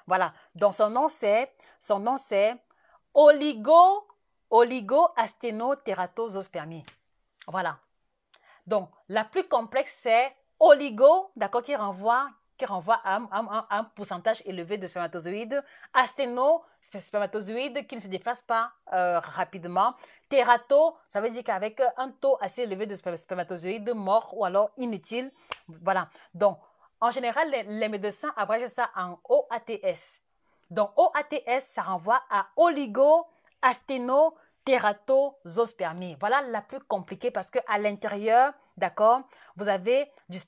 Voilà. Donc, son nom c'est oligoasténotératosospermie. Voilà. Donc, la plus complexe, c'est oligo, d'accord, qui renvoie à un pourcentage élevé de spermatozoïdes. Asténo, spermatozoïdes qui ne se déplacent pas rapidement. Térato, ça veut dire qu'avec un taux assez élevé de spermatozoïdes morts ou alors inutiles. Voilà. Donc, en général, les médecins abrègent ça en OATS. Donc, OATS, ça renvoie à oligo-asténotératosospermie. Voilà la plus compliquée parce qu'à l'intérieur, d'accord, vous avez des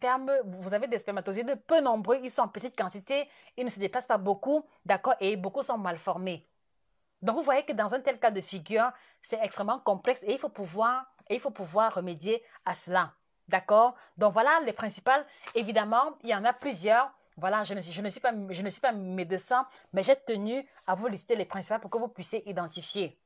spermatozoïdes peu nombreux, ils sont en petite quantité, ils ne se déplacent pas beaucoup, d'accord, et beaucoup sont mal formés. Donc, vous voyez que dans un tel cas de figure, c'est extrêmement complexe et il faut pouvoir remédier à cela. D'accord? Donc, voilà les principales. Évidemment, il y en a plusieurs. Voilà, je ne suis pas médecin, mais j'ai tenu à vous lister les principales pour que vous puissiez identifier.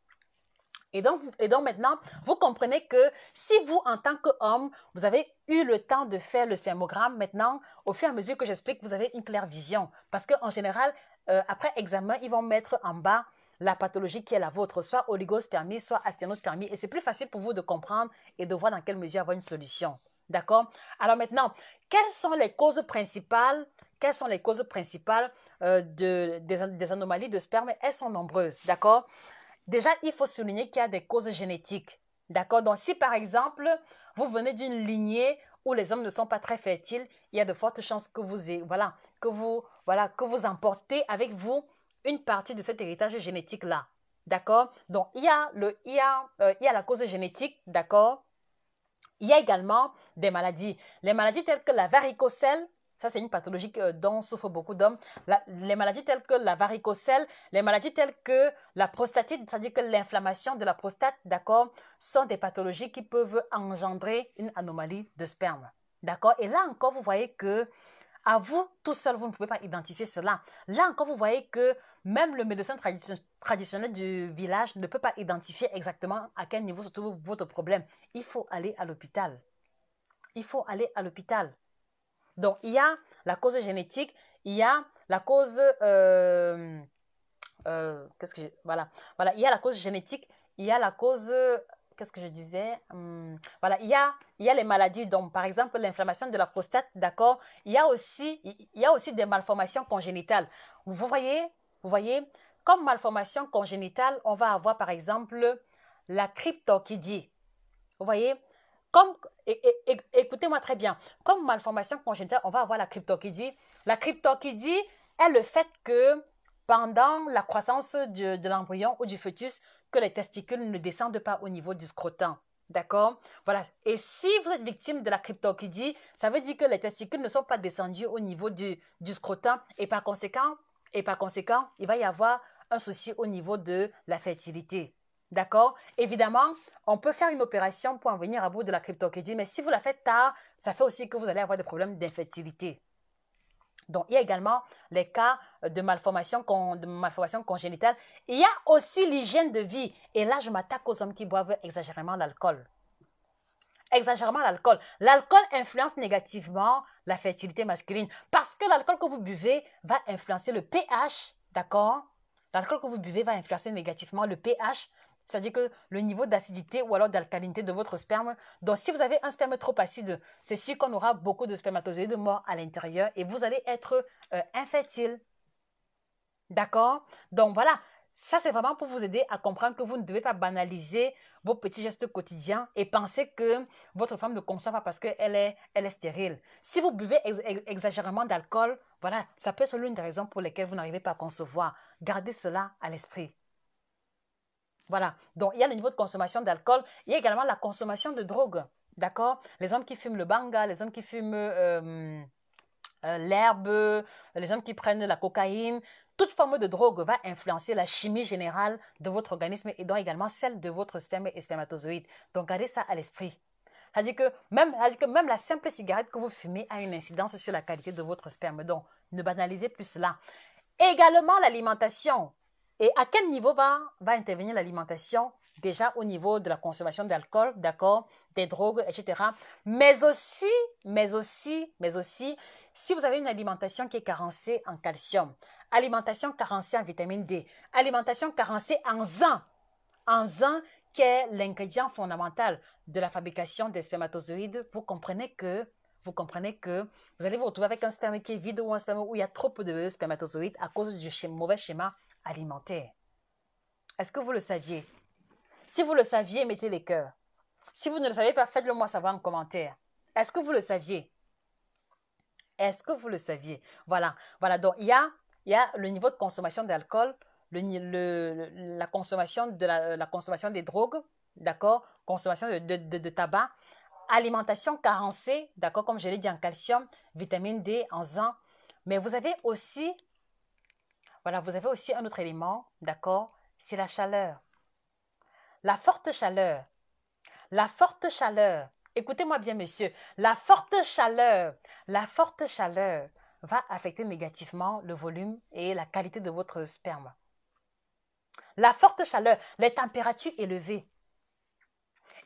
Et donc maintenant, vous comprenez que si vous, en tant qu'homme, vous avez eu le temps de faire le spermogramme, maintenant, au fur et à mesure que j'explique, vous avez une claire vision. Parce qu'en général, après examen, ils vont mettre en bas la pathologie qui est la vôtre, soit oligospermie, soit asténospermie. Et c'est plus facile pour vous de comprendre et de voir dans quelle mesure avoir une solution. D'accord? Alors maintenant, quelles sont les causes principales des anomalies de sperme? Elles sont nombreuses. D'accord? Déjà, il faut souligner qu'il y a des causes génétiques. D'accord? Donc, si par exemple, vous venez d'une lignée où les hommes ne sont pas très fertiles, il y a de fortes chances que vous emportez avec vous une partie de cet héritage génétique-là. D'accord? Donc, il y a la cause génétique, d'accord? Il y a également des maladies. Les maladies telles que la varicocèle, ça c'est une pathologie dont souffrent beaucoup d'hommes. Les maladies telles que la varicocèle, les maladies telles que la prostatite, c'est-à-dire que l'inflammation de la prostate, d'accord, sont des pathologies qui peuvent engendrer une anomalie de sperme. D'accord? Et là encore, vous voyez que à vous, tout seul, vous ne pouvez pas identifier cela. Là encore, vous voyez que même le médecin traditionnel du village ne peut pas identifier exactement à quel niveau se trouve votre problème. Il faut aller à l'hôpital. Il faut aller à l'hôpital. Donc, il y a la cause génétique, il y a la cause voilà, voilà, il y a la cause génétique, il y a la cause, qu'est-ce que je disais? Voilà, il y a les maladies, donc par exemple l'inflammation de la prostate, d'accord? Il y a aussi des malformations congénitales. Vous voyez, comme malformation congénitale, on va avoir par exemple la cryptorchidie. Vous voyez, comme, écoutez-moi très bien, comme malformation congénitale, on va avoir la cryptorchidie. La cryptorchidie est le fait que pendant la croissance de l'embryon ou du fœtus, que les testicules ne descendent pas au niveau du scrotum. D'accord? Voilà. Et si vous êtes victime de la cryptorchidie, ça veut dire que les testicules ne sont pas descendus au niveau du scrotum et par conséquent, il va y avoir un souci au niveau de la fertilité. D'accord? Évidemment, on peut faire une opération pour en venir à bout de la cryptorchidie, mais si vous la faites tard, ça fait aussi que vous allez avoir des problèmes d'infertilité. Donc, il y a également les cas de malformation congénitale. Il y a aussi l'hygiène de vie. Et là, je m'attaque aux hommes qui boivent exagérément l'alcool. Exagérément l'alcool. L'alcool influence négativement la fertilité masculine parce que l'alcool que vous buvez va influencer le pH, d'accord? L'alcool que vous buvez va influencer négativement le pH, c'est-à-dire que le niveau d'acidité ou alors d'alcalinité de votre sperme. Donc, si vous avez un sperme trop acide, c'est sûr qu'on aura beaucoup de spermatozoïdes morts à l'intérieur et vous allez être infertile. D'accord? Donc, voilà. Ça, c'est vraiment pour vous aider à comprendre que vous ne devez pas banaliser vos petits gestes quotidiens et penser que votre femme ne consomme pas parce qu'elle est stérile. Si vous buvez exagérément d'alcool, voilà, ça peut être l'une des raisons pour lesquelles vous n'arrivez pas à concevoir. Gardez cela à l'esprit. Voilà. Donc, il y a le niveau de consommation d'alcool. Il y a également la consommation de drogue. D'accord? Les hommes qui fument le banga, les hommes qui fument l'herbe, les hommes qui prennent la cocaïne, toute forme de drogue va influencer la chimie générale de votre organisme et donc également celle de votre sperme et spermatozoïde. Donc, gardez ça à l'esprit. C'est-à-dire que même la simple cigarette que vous fumez a une incidence sur la qualité de votre sperme. Donc, ne banalisez plus cela. Également, l'alimentation. Et à quel niveau va intervenir l'alimentation? Déjà au niveau de la consommation d'alcool, d'accord, des drogues, etc. Mais aussi, si vous avez une alimentation qui est carencée en calcium, alimentation carencée en vitamine D, alimentation carencée en zinc qui est l'ingrédient fondamental de la fabrication des spermatozoïdes, vous comprenez que vous allez vous retrouver avec un sperme qui est vide ou un sperme où il y a trop peu de spermatozoïdes à cause du mauvais schéma alimentaire. Est-ce que vous le saviez? Si vous le saviez, mettez les cœurs. Si vous ne le savez pas, faites-le moi savoir en commentaire. Est-ce que vous le saviez? Est-ce que vous le saviez? Voilà. Voilà. Donc, il y a le niveau de consommation d'alcool, la consommation la consommation des drogues, d'accord? Consommation de tabac, alimentation carencée, d'accord? Comme je l'ai dit, en calcium, vitamine D, en zinc. Mais vous avez aussi, voilà, vous avez aussi un autre élément, d'accord? C'est la chaleur. La forte chaleur. La forte chaleur. Écoutez-moi bien, messieurs. La forte chaleur va affecter négativement le volume et la qualité de votre sperme. La forte chaleur, les températures élevées.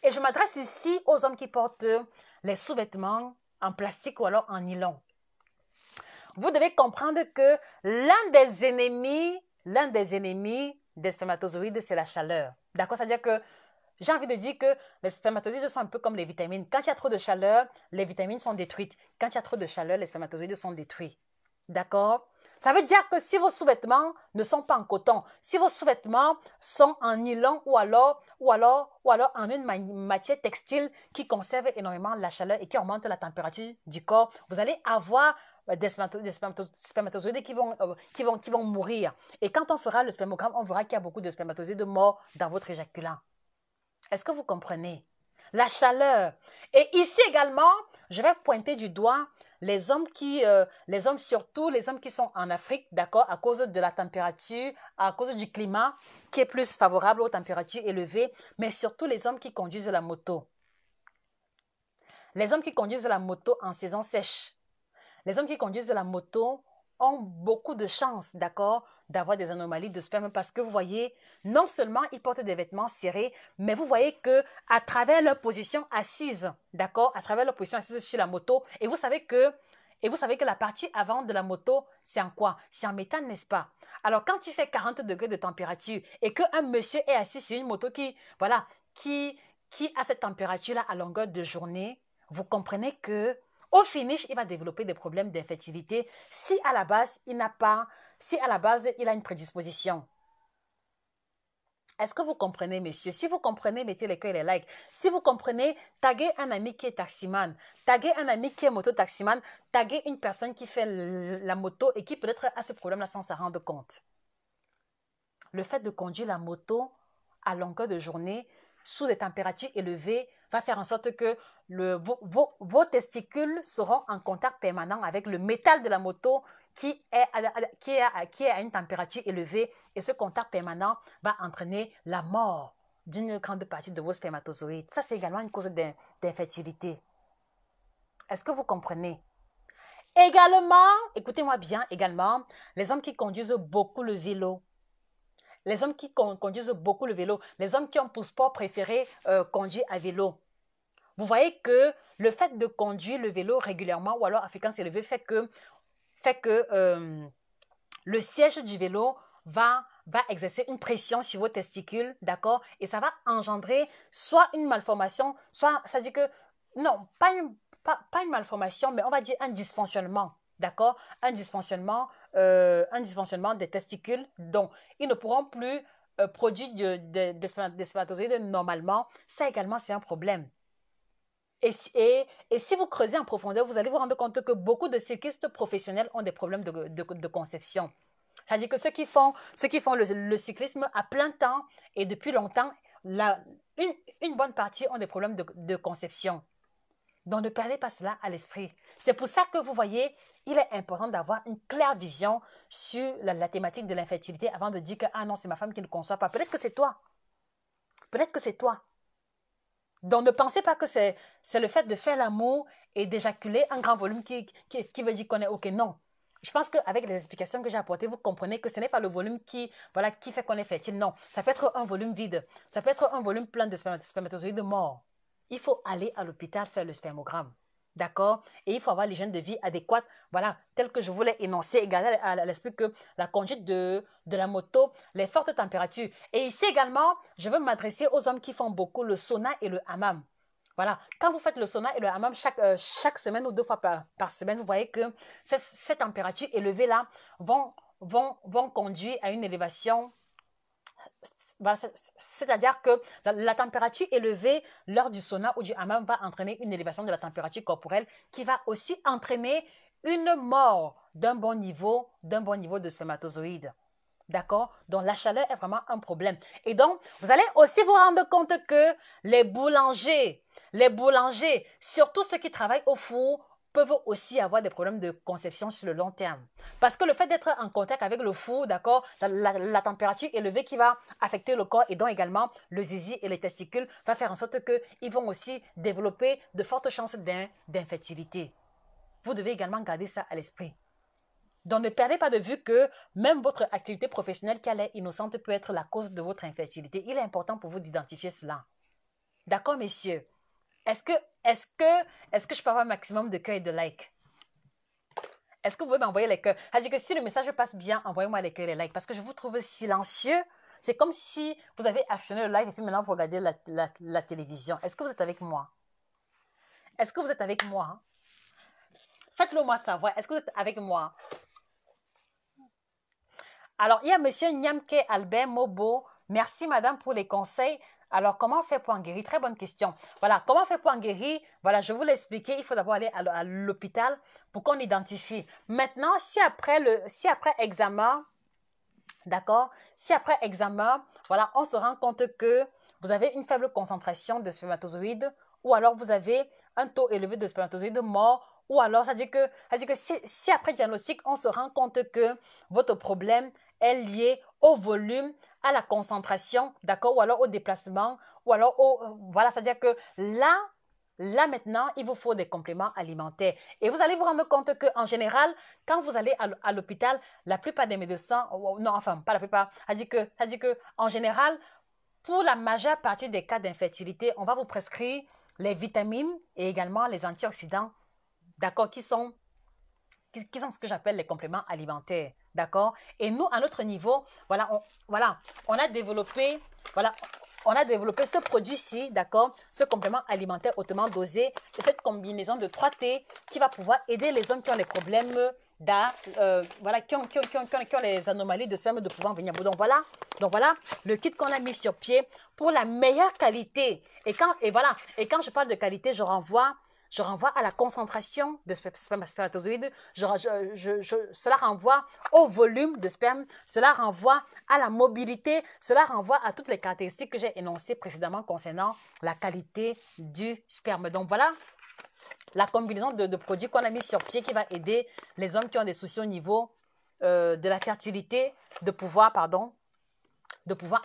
Et je m'adresse ici aux hommes qui portent les sous-vêtements en plastique ou alors en nylon. Vous devez comprendre que l'un des ennemis des spermatozoïdes, c'est la chaleur. D'accord? C'est-à-dire que j'ai envie de dire que les spermatozoïdes sont un peu comme les vitamines. Quand il y a trop de chaleur, les vitamines sont détruites. Quand il y a trop de chaleur, les spermatozoïdes sont détruits. D'accord? Ça veut dire que si vos sous-vêtements ne sont pas en coton, si vos sous-vêtements sont en nylon ou alors en une matière textile qui conserve énormément la chaleur et qui augmente la température du corps, vous allez avoir des spermatozoïdes qui vont mourir. Et quand on fera le spermogramme, on verra qu'il y a beaucoup de spermatozoïdes morts dans votre éjaculant. Est-ce que vous comprenez? La chaleur. Et ici également, je vais pointer du doigt les hommes surtout les hommes qui sont en Afrique, d'accord, à cause de la température, à cause du climat qui est plus favorable aux températures élevées, mais surtout les hommes qui conduisent la moto. Les hommes qui conduisent la moto en saison sèche. Les hommes qui conduisent la moto ont beaucoup de chances, d'accord, d'avoir des anomalies de sperme parce que vous voyez, non seulement ils portent des vêtements serrés, mais vous voyez que à travers leur position assise, d'accord, à travers leur position assise sur la moto, et vous savez que la partie avant de la moto, c'est en quoi? C'est en métal, n'est-ce pas? Alors, quand il fait 40 degrés de température et qu'un monsieur est assis sur une moto voilà, qui a cette température-là à longueur de journée, vous comprenez que au finish, il va développer des problèmes d'infertilité si à la base, il a une prédisposition. Est-ce que vous comprenez, messieurs? Si vous comprenez, mettez les cœurs et les likes. Si vous comprenez, taguez un ami qui est taximan. Taguez un ami qui est moto-taximan. Taguez une personne qui fait la moto et qui peut-être a ce problème-là sans s'en rendre compte. Le fait de conduire la moto à longueur de journée, sous des températures élevées, va faire en sorte que vos testicules seront en contact permanent avec le métal de la moto qui est à une température élevée, et ce contact permanent va entraîner la mort d'une grande partie de vos spermatozoïdes. Ça, c'est également une cause d'infertilité. Est-ce que vous comprenez? Également, écoutez-moi bien, également, les hommes qui conduisent beaucoup le vélo. Les hommes qui conduisent beaucoup le vélo, les hommes qui ont pour sport préféré conduire à vélo. Vous voyez que le fait de conduire le vélo régulièrement ou alors à fréquence élevée fait que le siège du vélo va exercer une pression sur vos testicules, d'accord? Et ça va engendrer soit une malformation, soit, ça dit que, non, pas une malformation, mais on va dire un dysfonctionnement, d'accord? Un dysfonctionnement des testicules, donc ils ne pourront plus produire des spermatozoïdes normalement. Ça également, c'est un problème. Et si vous creusez en profondeur, vous allez vous rendre compte que beaucoup de cyclistes professionnels ont des problèmes de conception. C'est-à-dire que ceux qui font le cyclisme à plein temps et depuis longtemps, une bonne partie ont des problèmes de conception. Donc, ne perdez pas cela à l'esprit. C'est pour ça que vous voyez, il est important d'avoir une claire vision sur la thématique de l'infertilité avant de dire que, ah non, c'est ma femme qui ne conçoit pas. Peut-être que c'est toi. Peut-être que c'est toi. Donc, ne pensez pas que c'est le fait de faire l'amour et d'éjaculer un grand volume qui veut dire qu'on est OK. Non. Je pense qu'avec les explications que j'ai apportées, vous comprenez que ce n'est pas le volume qui fait qu'on est fertile. Non. Ça peut être un volume vide. Ça peut être un volume plein de spermatozoïdes morts. Il faut aller à l'hôpital faire le spermogramme. D'accord? Et il faut avoir l'hygiène de vie adéquate. Voilà, tel que je voulais énoncer, également à l'esprit que la conduite de la moto, les fortes températures. Et ici également, je veux m'adresser aux hommes qui font beaucoup le sauna et le hammam. Voilà, quand vous faites le sauna et le hammam chaque semaine ou 2 fois par semaine, vous voyez que ces températures élevées-là vont conduire à une élévation. C'est-à-dire que la température élevée lors du sauna ou du hammam va entraîner une élévation de la température corporelle qui va aussi entraîner une mort d'un bon niveau de spermatozoïdes. D'accord? Donc, la chaleur est vraiment un problème. Et donc, vous allez aussi vous rendre compte que les boulangers, surtout ceux qui travaillent au four, peuvent aussi avoir des problèmes de conception sur le long terme. Parce que le fait d'être en contact avec le four, d'accord, la température élevée qui va affecter le corps et donc également le zizi et les testicules va faire en sorte qu'ils vont aussi développer de fortes chances d'infertilité. Vous devez également garder ça à l'esprit. Donc, ne perdez pas de vue que même votre activité professionnelle qui a l'air innocente peut être la cause de votre infertilité. Il est important pour vous d'identifier cela. D'accord, messieurs? Est-ce que je peux avoir un maximum de cœurs et de likes? Est-ce que vous pouvez m'envoyer les cœurs? C'est-à-dire que si le message passe bien, envoyez-moi les cœurs et les likes. Parce que je vous trouve silencieux. C'est comme si vous avez actionné le live et puis maintenant vous regardez la télévision. Est-ce que vous êtes avec moi? Est-ce que vous êtes avec moi? Faites-le moi savoir. Est-ce que vous êtes avec moi? Alors, il y a monsieur Nyamke Albert Mobo. Merci, madame, pour les conseils. Alors, comment faire pour en guérir? Très bonne question. Voilà, comment faire pour en guérir? Voilà, je vous l'ai expliqué. Il faut d'abord aller à l'hôpital pour qu'on identifie. Maintenant, si après examen, d'accord? Si après examen, voilà, on se rend compte que vous avez une faible concentration de spermatozoïdes ou alors vous avez un taux élevé de spermatozoïdes morts ou alors, ça dit que si après diagnostic, on se rend compte que votre problème est lié au volume, à la concentration, d'accord, ou alors au déplacement, ou alors voilà, c'est-à-dire que là maintenant, il vous faut des compléments alimentaires. Et vous allez vous rendre compte qu'en général, quand vous allez à l'hôpital, la plupart des médecins, non, enfin, pas la plupart, c'est-à-dire que en général, pour la majeure partie des cas d'infertilité, on va vous prescrire les vitamines et également les antioxydants, d'accord, qui sont qui sont ce que j'appelle les compléments alimentaires, d'accord? Et nous, à notre niveau, voilà, on a développé, ce produit-ci, d'accord? Ce complément alimentaire hautement dosé et cette combinaison de 3T qui va pouvoir aider les hommes qui ont les problèmes qui ont les anomalies de sperme de pouvoir venir. Donc voilà le kit qu'on a mis sur pied pour la meilleure qualité. Et quand je parle de qualité, je renvoie à la concentration de spermatozoïdes, cela renvoie au volume de sperme, cela renvoie à la mobilité, cela renvoie à toutes les caractéristiques que j'ai énoncées précédemment concernant la qualité du sperme. Donc voilà la combinaison de produits qu'on a mis sur pied qui va aider les hommes qui ont des soucis au niveau de la fertilité de pouvoir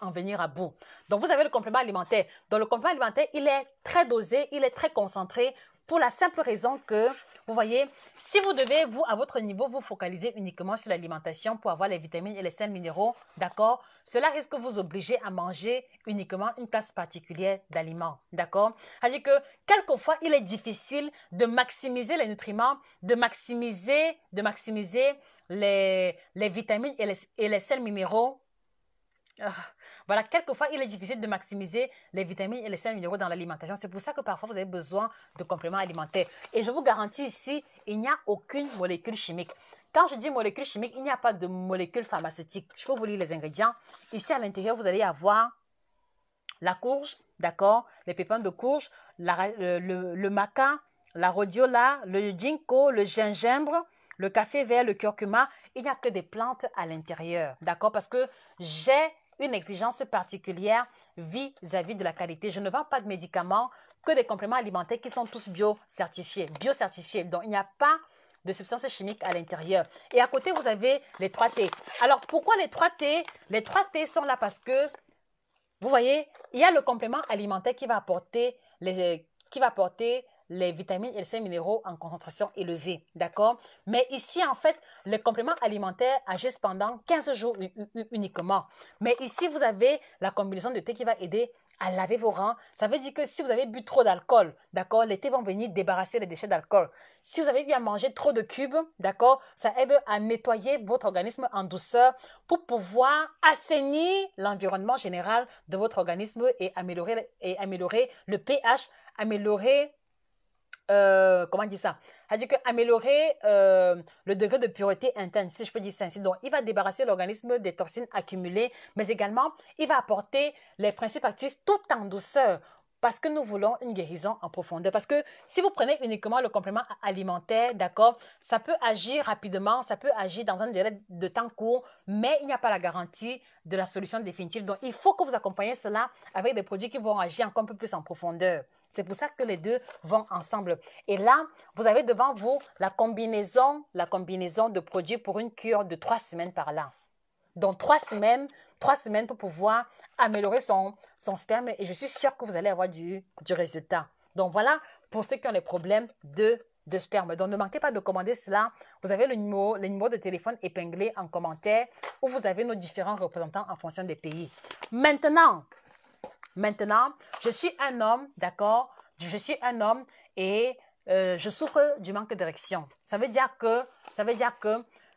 en venir à bout. Donc, vous avez le complément alimentaire. Donc, le complément alimentaire, il est très dosé, il est très concentré pour la simple raison que, vous voyez, si vous devez, vous, à votre niveau, vous focaliser uniquement sur l'alimentation pour avoir les vitamines et les sels minéraux, d'accord, cela risque de vous obliger à manger uniquement une classe particulière d'aliments, d'accord? C'est-à-dire que, quelquefois, il est difficile de maximiser les nutriments, de maximiser les vitamines et les sels minéraux. Voilà, quelquefois, il est difficile de maximiser les vitamines et les sels minéraux dans l'alimentation. C'est pour ça que parfois, vous avez besoin de compléments alimentaires. Et je vous garantis ici, il n'y a aucune molécule chimique. Quand je dis molécule chimique, il n'y a pas de molécule pharmaceutique. Je peux vous lire les ingrédients. Ici, à l'intérieur, vous allez avoir la courge, d'accord, les pépins de courge, le maca, la rhodiola, le ginkgo, le gingembre, le café vert, le curcuma. Il n'y a que des plantes à l'intérieur, d'accord, parce que j'ai une exigence particulière vis-à-vis de la qualité. Je ne vends pas de médicaments, que des compléments alimentaires qui sont tous bio-certifiés. Donc, il n'y a pas de substances chimiques à l'intérieur. Et à côté, vous avez les 3T. Alors, pourquoi les 3T? Les 3T sont là parce que, vous voyez, il y a le complément alimentaire qui va apporter les vitamines et les sels minéraux en concentration élevée, d'accord? Mais ici, en fait, les compléments alimentaires agissent pendant 15 jours uniquement. Mais ici, vous avez la combinaison de thé qui va aider à laver vos reins. Ça veut dire que si vous avez bu trop d'alcool, d'accord, les thés vont venir débarrasser les déchets d'alcool. Si vous avez eu à manger trop de cubes, d'accord, ça aide à nettoyer votre organisme en douceur pour pouvoir assainir l'environnement général de votre organisme et améliorer le pH, améliorer comment dire ça? C'est-à-dire qu'améliorer le degré de pureté interne, si je peux dire ça ainsi. Donc, il va débarrasser l'organisme des toxines accumulées, mais également, il va apporter les principes actifs tout en douceur. Parce que nous voulons une guérison en profondeur. Parce que si vous prenez uniquement le complément alimentaire, d'accord, ça peut agir rapidement, ça peut agir dans un délai de temps court, mais il n'y a pas la garantie de la solution définitive. Donc, il faut que vous accompagniez cela avec des produits qui vont agir encore un peu plus en profondeur. C'est pour ça que les deux vont ensemble. Et là, vous avez devant vous la combinaison de produits pour une cure de 3 semaines par là. Donc, 3 semaines pour pouvoir améliorer son sperme et je suis sûre que vous allez avoir du résultat. Donc, voilà pour ceux qui ont des problèmes de sperme. Donc, ne manquez pas de commander cela. Vous avez le numéro de téléphone épinglé en commentaire où vous avez nos différents représentants en fonction des pays. Maintenant, je suis un homme, d'accord? Je suis un homme et je souffre du manque d'érection. Ça veut dire que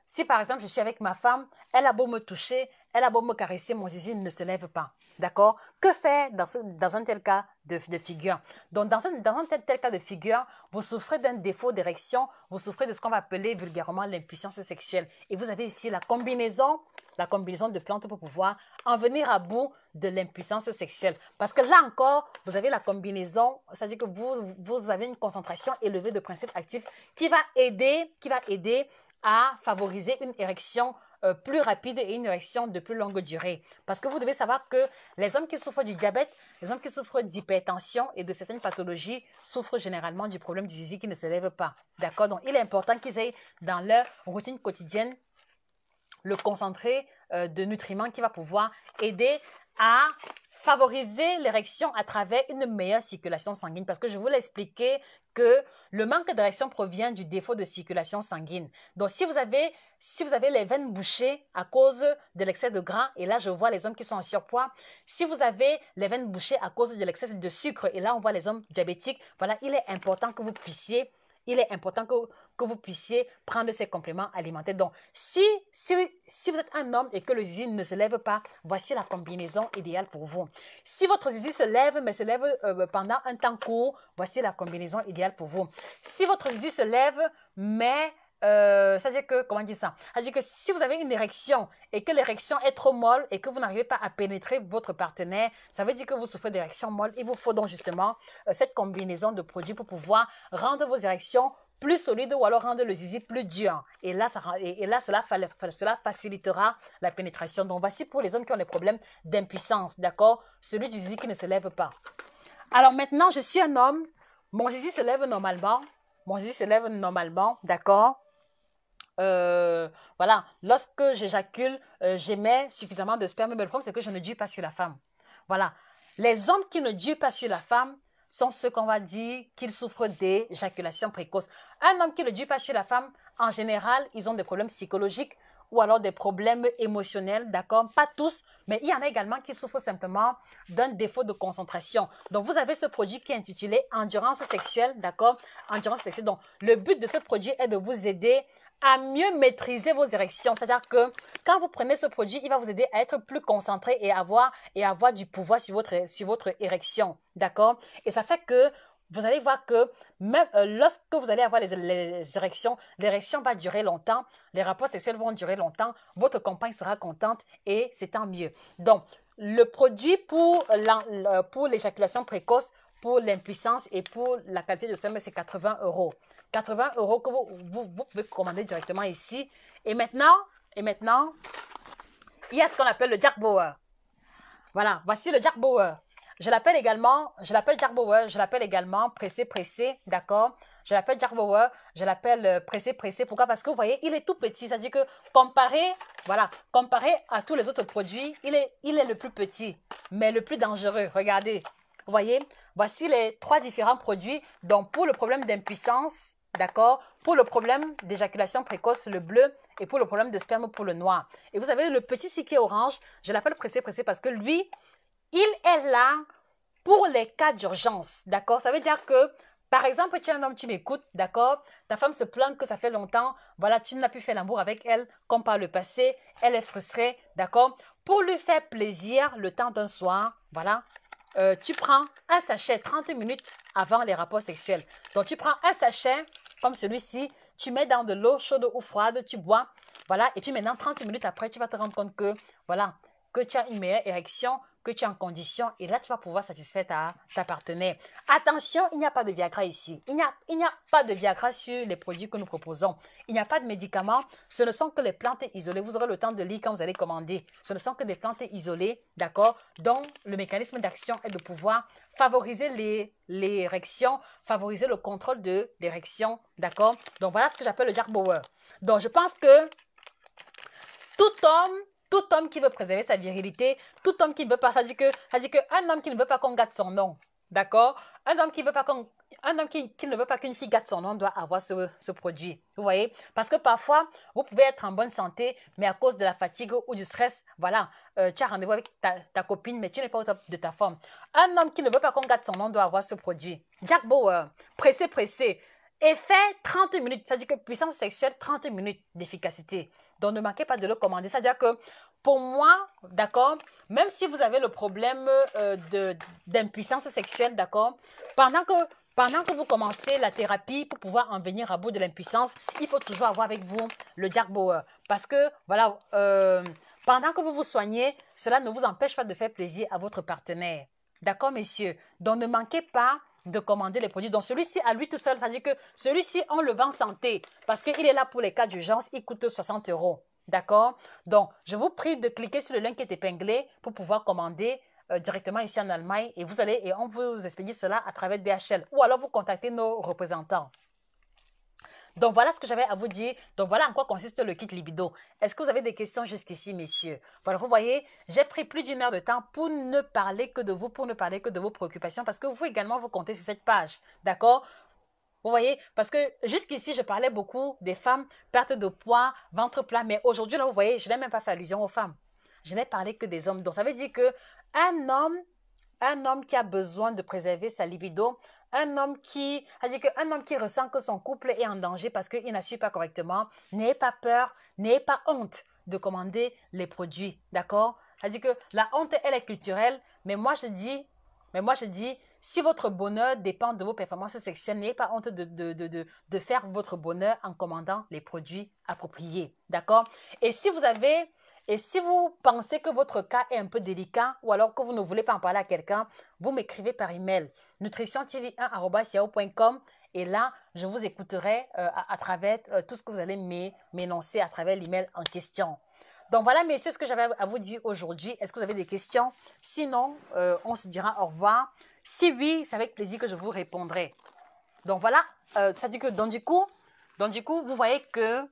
si par exemple je suis avec ma femme, elle a beau me toucher, elle a beau me caresser, mon zizi ne se lève pas. D'accord? Que faire dans un tel cas de figure? Donc, dans un tel cas de figure, vous souffrez d'un défaut d'érection, vous souffrez de ce qu'on va appeler vulgairement l'impuissance sexuelle. Et vous avez ici la combinaison de plantes pour pouvoir en venir à bout de l'impuissance sexuelle. Parce que là encore, vous avez la combinaison, c'est-à-dire que vous avez une concentration élevée de principes actifs qui va aider à favoriser une érection plus rapide et une érection de plus longue durée. Parce que vous devez savoir que les hommes qui souffrent du diabète, les hommes qui souffrent d'hypertension et de certaines pathologies souffrent généralement du problème du zizi qui ne se lève pas. D'accord? Donc, il est important qu'ils aient dans leur routine quotidienne le concentré de nutriments qui va pouvoir aider à favoriser l'érection à travers une meilleure circulation sanguine. Parce que je vous l'ai expliqué que le manque d'érection provient du défaut de circulation sanguine. Donc, si vous avez les veines bouchées à cause de l'excès de gras, et là, je vois les hommes qui sont en surpoids. Si vous avez les veines bouchées à cause de l'excès de sucre, et là, on voit les hommes diabétiques, voilà, il est important que vous puissiez il est important que vous puissiez prendre ces compléments alimentaires. Donc, si vous êtes un homme et que le zizi ne se lève pas, voici la combinaison idéale pour vous. Si votre zizi se lève, mais se lève pendant un temps court, voici la combinaison idéale pour vous. Si votre zizi se lève, mais c'est-à-dire que, comment dire ça? C'est-à-dire que si vous avez une érection et que l'érection est trop molle et que vous n'arrivez pas à pénétrer votre partenaire, ça veut dire que vous souffrez d'érection molle. Il vous faut donc justement cette combinaison de produits pour pouvoir rendre vos érections plus solides ou alors rendre le zizi plus dur. Et là, cela facilitera la pénétration. Donc, voici pour les hommes qui ont des problèmes d'impuissance, d'accord? Celui du zizi qui ne se lève pas. Alors maintenant, je suis un homme, mon zizi se lève normalement. Mon zizi se lève normalement, d'accord? Voilà, lorsque j'éjacule, j'émets suffisamment de sperme, mais le problème c'est que je ne dure pas sur la femme. Voilà, les hommes qui ne durent pas sur la femme sont ceux qu'on va dire qu'ils souffrent d'éjaculation précoce. Un homme qui ne dure pas sur la femme, en général, ils ont des problèmes psychologiques ou alors des problèmes émotionnels, d'accord? Pas tous, mais il y en a également qui souffrent simplement d'un défaut de concentration. Donc, vous avez ce produit qui est intitulé Endurance sexuelle, d'accord? Endurance sexuelle. Donc, le but de ce produit est de vous aider à mieux maîtriser vos érections. C'est-à-dire que quand vous prenez ce produit, il va vous aider à être plus concentré et avoir du pouvoir sur votre érection, d'accord? Et ça fait que vous allez voir que même lorsque vous allez avoir les érections, l'érection va durer longtemps, les rapports sexuels vont durer longtemps, votre compagne sera contente et c'est tant mieux. Donc, le produit pour l'éjaculation précoce, pour l'impuissance et pour la qualité de sperme, c'est 80 €. 80 € que vous pouvez commander directement ici. Et maintenant, il y a ce qu'on appelle le Jack Bauer. Voilà, voici le Jack Bauer. Je l'appelle Jack Bauer, je l'appelle également pressé, d'accord? Je l'appelle Jack Bauer, je l'appelle pressé. Pourquoi? Parce que vous voyez, il est tout petit. C'est-à-dire que comparé à tous les autres produits, il est le plus petit, mais le plus dangereux. Regardez, vous voyez, voici les 3 différents produits. Donc, pour le problème d'impuissance, d'accord? Pour le problème d'éjaculation précoce, le bleu, et pour le problème de sperme, pour le noir. Et vous avez le petit ticket orange, je l'appelle pressé parce que lui, il est là pour les cas d'urgence, d'accord? Ça veut dire que, par exemple, tu es un homme, tu m'écoutes, d'accord? Ta femme se plaint que ça fait longtemps, voilà, tu n'as plus fait l'amour avec elle comme par le passé, elle est frustrée, d'accord? Pour lui faire plaisir, le temps d'un soir, voilà, tu prends un sachet 30 minutes avant les rapports sexuels. Donc, tu prends un sachet comme celui-ci, tu mets dans de l'eau chaude ou froide, tu bois, voilà, et puis maintenant, 30 minutes après, tu vas te rendre compte que, voilà, que tu as une meilleure érection, que tu es en condition, et là, tu vas pouvoir satisfaire ta partenaire. Attention, il n'y a pas de Viagra ici. Il n'y a pas de Viagra sur les produits que nous proposons. Il n'y a pas de médicaments. Ce ne sont que les plantes isolées. Vous aurez le temps de lire quand vous allez commander. Ce ne sont que des plantes isolées, d'accord, dont le mécanisme d'action est de pouvoir favoriser l'érection, favoriser le contrôle de l'érection, d'accord? Donc, voilà ce que j'appelle le Jack Bauer. Donc, je pense que tout homme qui veut préserver sa virilité, tout homme qui ne veut pas, ça dit qu'un homme qui ne veut pas qu'on gâte son nom, d'accord? Un homme qui ne veut pas qu'une fille gâte son nom doit avoir ce produit, vous voyez? Parce que parfois, vous pouvez être en bonne santé, mais à cause de la fatigue ou du stress, voilà, tu as rendez-vous avec ta copine, mais tu n'es pas au top de ta forme. Un homme qui ne veut pas qu'on gâte son nom doit avoir ce produit. Jack Bauer, pressé. Effet 30 minutes, c'est-à-dire que puissance sexuelle, 30 minutes d'efficacité. Donc, ne manquez pas de le commander. C'est-à-dire que pour moi, d'accord, même si vous avez le problème d'impuissance sexuelle, d'accord, pendant que vous commencez la thérapie pour pouvoir en venir à bout de l'impuissance, il faut toujours avoir avec vous le Jack Bauer. Parce que, voilà, pendant que vous vous soignez, cela ne vous empêche pas de faire plaisir à votre partenaire. D'accord, messieurs? Donc, ne manquez pas de commander les produits. Donc, celui-ci, à lui tout seul, ça dit que celui-ci, on le vend santé parce qu'il est là pour les cas d'urgence, il coûte 60 €. D'accord? Donc, je vous prie de cliquer sur le lien qui est épinglé pour pouvoir commander directement ici en Allemagne et on vous expédie cela à travers DHL ou alors vous contactez nos représentants. Donc, voilà ce que j'avais à vous dire. Donc, voilà en quoi consiste le kit libido. Est-ce que vous avez des questions jusqu'ici, messieurs? Voilà, vous voyez, j'ai pris plus d'1 heure de temps pour ne parler que de vous, pour ne parler que de vos préoccupations, parce que vous également, vous comptez sur cette page. D'accord? Vous voyez, parce que jusqu'ici, je parlais beaucoup des femmes, perte de poids, ventre plat, mais aujourd'hui, là, vous voyez, je n'ai même pas fait allusion aux femmes. Je n'ai parlé que des hommes. Donc, ça veut dire qu'un homme qui a besoin de préserver sa libido, un homme qui, c'est-à-dire qu'un homme qui ressent que son couple est en danger parce qu'il n'assure pas correctement, n'ayez pas peur, n'ayez pas honte de commander les produits, d'accord? C'est-à-dire que la honte, elle est culturelle, mais moi je dis, si votre bonheur dépend de vos performances sexuelles, n'ayez pas honte de faire votre bonheur en commandant les produits appropriés, d'accord? Et si vous pensez que votre cas est un peu délicat ou alors que vous ne voulez pas en parler à quelqu'un, vous m'écrivez par email nutritiontv1@yahoo.com et là, je vous écouterai à travers tout ce que vous allez m'énoncer à travers l'email en question. Donc voilà, messieurs, ce que j'avais à vous dire aujourd'hui. Est-ce que vous avez des questions? Sinon, on se dira au revoir. Si oui, c'est avec plaisir que je vous répondrai. Donc voilà, ça dit que donc du coup, vous voyez que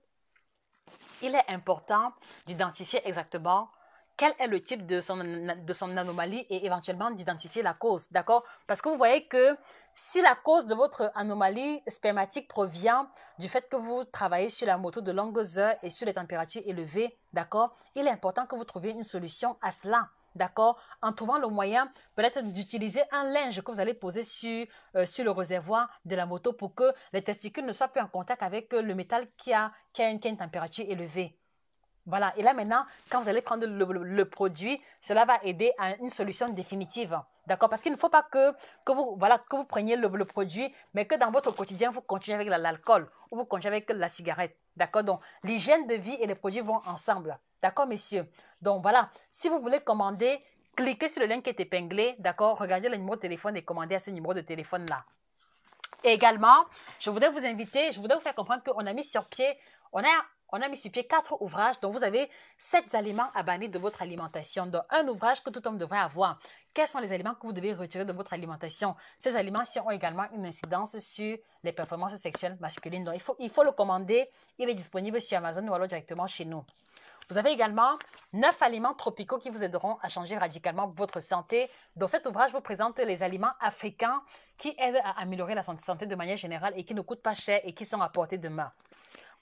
il est important d'identifier exactement quel est le type de son anomalie et éventuellement d'identifier la cause, d'accord? Parce que vous voyez que si la cause de votre anomalie spermatique provient du fait que vous travaillez sur la moto de longues heures et sur les températures élevées, d'accord? Il est important que vous trouviez une solution à cela. D'accord? En trouvant le moyen peut-être d'utiliser un linge que vous allez poser sur le réservoir de la moto pour que les testicules ne soient plus en contact avec le métal qui a une température élevée. Voilà. Et là maintenant, quand vous allez prendre le produit, cela va aider à une solution définitive. D'accord? Parce qu'il ne faut pas que vous preniez le produit, mais que dans votre quotidien, vous continuez avec l'alcool ou vous continuez avec la cigarette. D'accord? Donc, l'hygiène de vie et les produits vont ensemble. D'accord, messieurs? Donc, voilà. Si vous voulez commander, cliquez sur le lien qui est épinglé. D'accord? Regardez le numéro de téléphone et commandez à ce numéro de téléphone-là. Et également, je voudrais vous faire comprendre qu'on a mis sur pied, on a mis sur pied 4 ouvrages dont vous avez 7 aliments à bannir de votre alimentation. Donc, un ouvrage que tout homme devrait avoir. Quels sont les aliments que vous devez retirer de votre alimentation? Ces aliments-ci ont également une incidence sur les performances sexuelles masculines. Donc, il faut le commander. Il est disponible sur Amazon ou alors directement chez nous. Vous avez également 9 aliments tropicaux qui vous aideront à changer radicalement votre santé. Dans cet ouvrage, vous présente les aliments africains qui aident à améliorer la santé de manière générale et qui ne coûtent pas cher et qui sont à portée de main.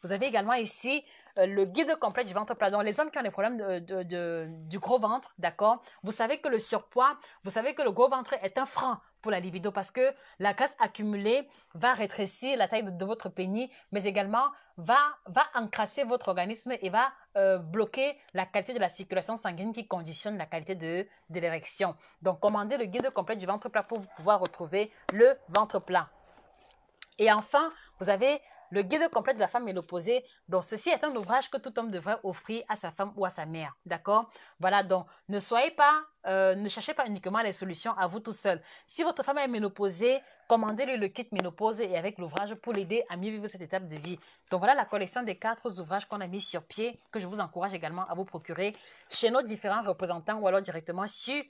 Vous avez également ici le guide complet du ventre plat. Donc, les hommes qui ont des problèmes du gros ventre, d'accord? Vous savez que le surpoids, vous savez que le gros ventre est un frein pour la libido parce que la graisse accumulée va rétrécir la taille de votre pénis, mais également va encrasser votre organisme et va bloquer la qualité de la circulation sanguine qui conditionne la qualité de l'érection. Donc, commandez le guide complet du ventre plat pour pouvoir retrouver le ventre plat. Et enfin, vous avez le guide complet de la femme ménopausée. Donc, ceci est un ouvrage que tout homme devrait offrir à sa femme ou à sa mère. D'accord? Voilà, donc, ne cherchez pas uniquement les solutions à vous tout seul. Si votre femme est ménopausée, commandez-lui le kit ménopause et avec l'ouvrage pour l'aider à mieux vivre cette étape de vie. Donc, voilà la collection des 4 ouvrages qu'on a mis sur pied, que je vous encourage également à vous procurer chez nos différents représentants ou alors directement sur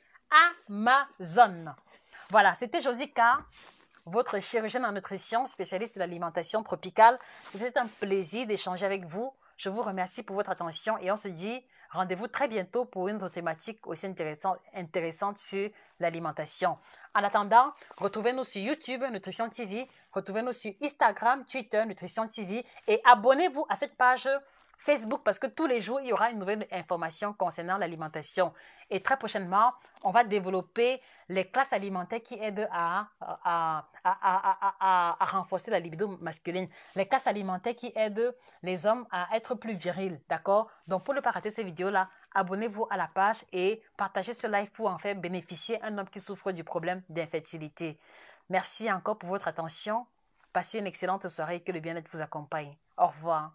Amazon. Voilà, c'était Josika, votre chirurgienne en nutrition, spécialiste de l'alimentation tropicale. C'était un plaisir d'échanger avec vous. Je vous remercie pour votre attention et on se dit rendez-vous très bientôt pour une autre thématique aussi intéressante sur l'alimentation. En attendant, retrouvez-nous sur YouTube, Nutrition TV, retrouvez-nous sur Instagram, Twitter, Nutrition TV et abonnez-vous à cette page Facebook parce que tous les jours, il y aura une nouvelle information concernant l'alimentation. Et très prochainement, on va développer les classes alimentaires qui aident à renforcer la libido masculine. Les classes alimentaires qui aident les hommes à être plus virils, d'accord? Donc, pour ne pas rater ces vidéos-là, abonnez-vous à la page et partagez ce live pour en faire bénéficier un homme qui souffre du problème d'infertilité. Merci encore pour votre attention. Passez une excellente soirée et que le bien-être vous accompagne. Au revoir.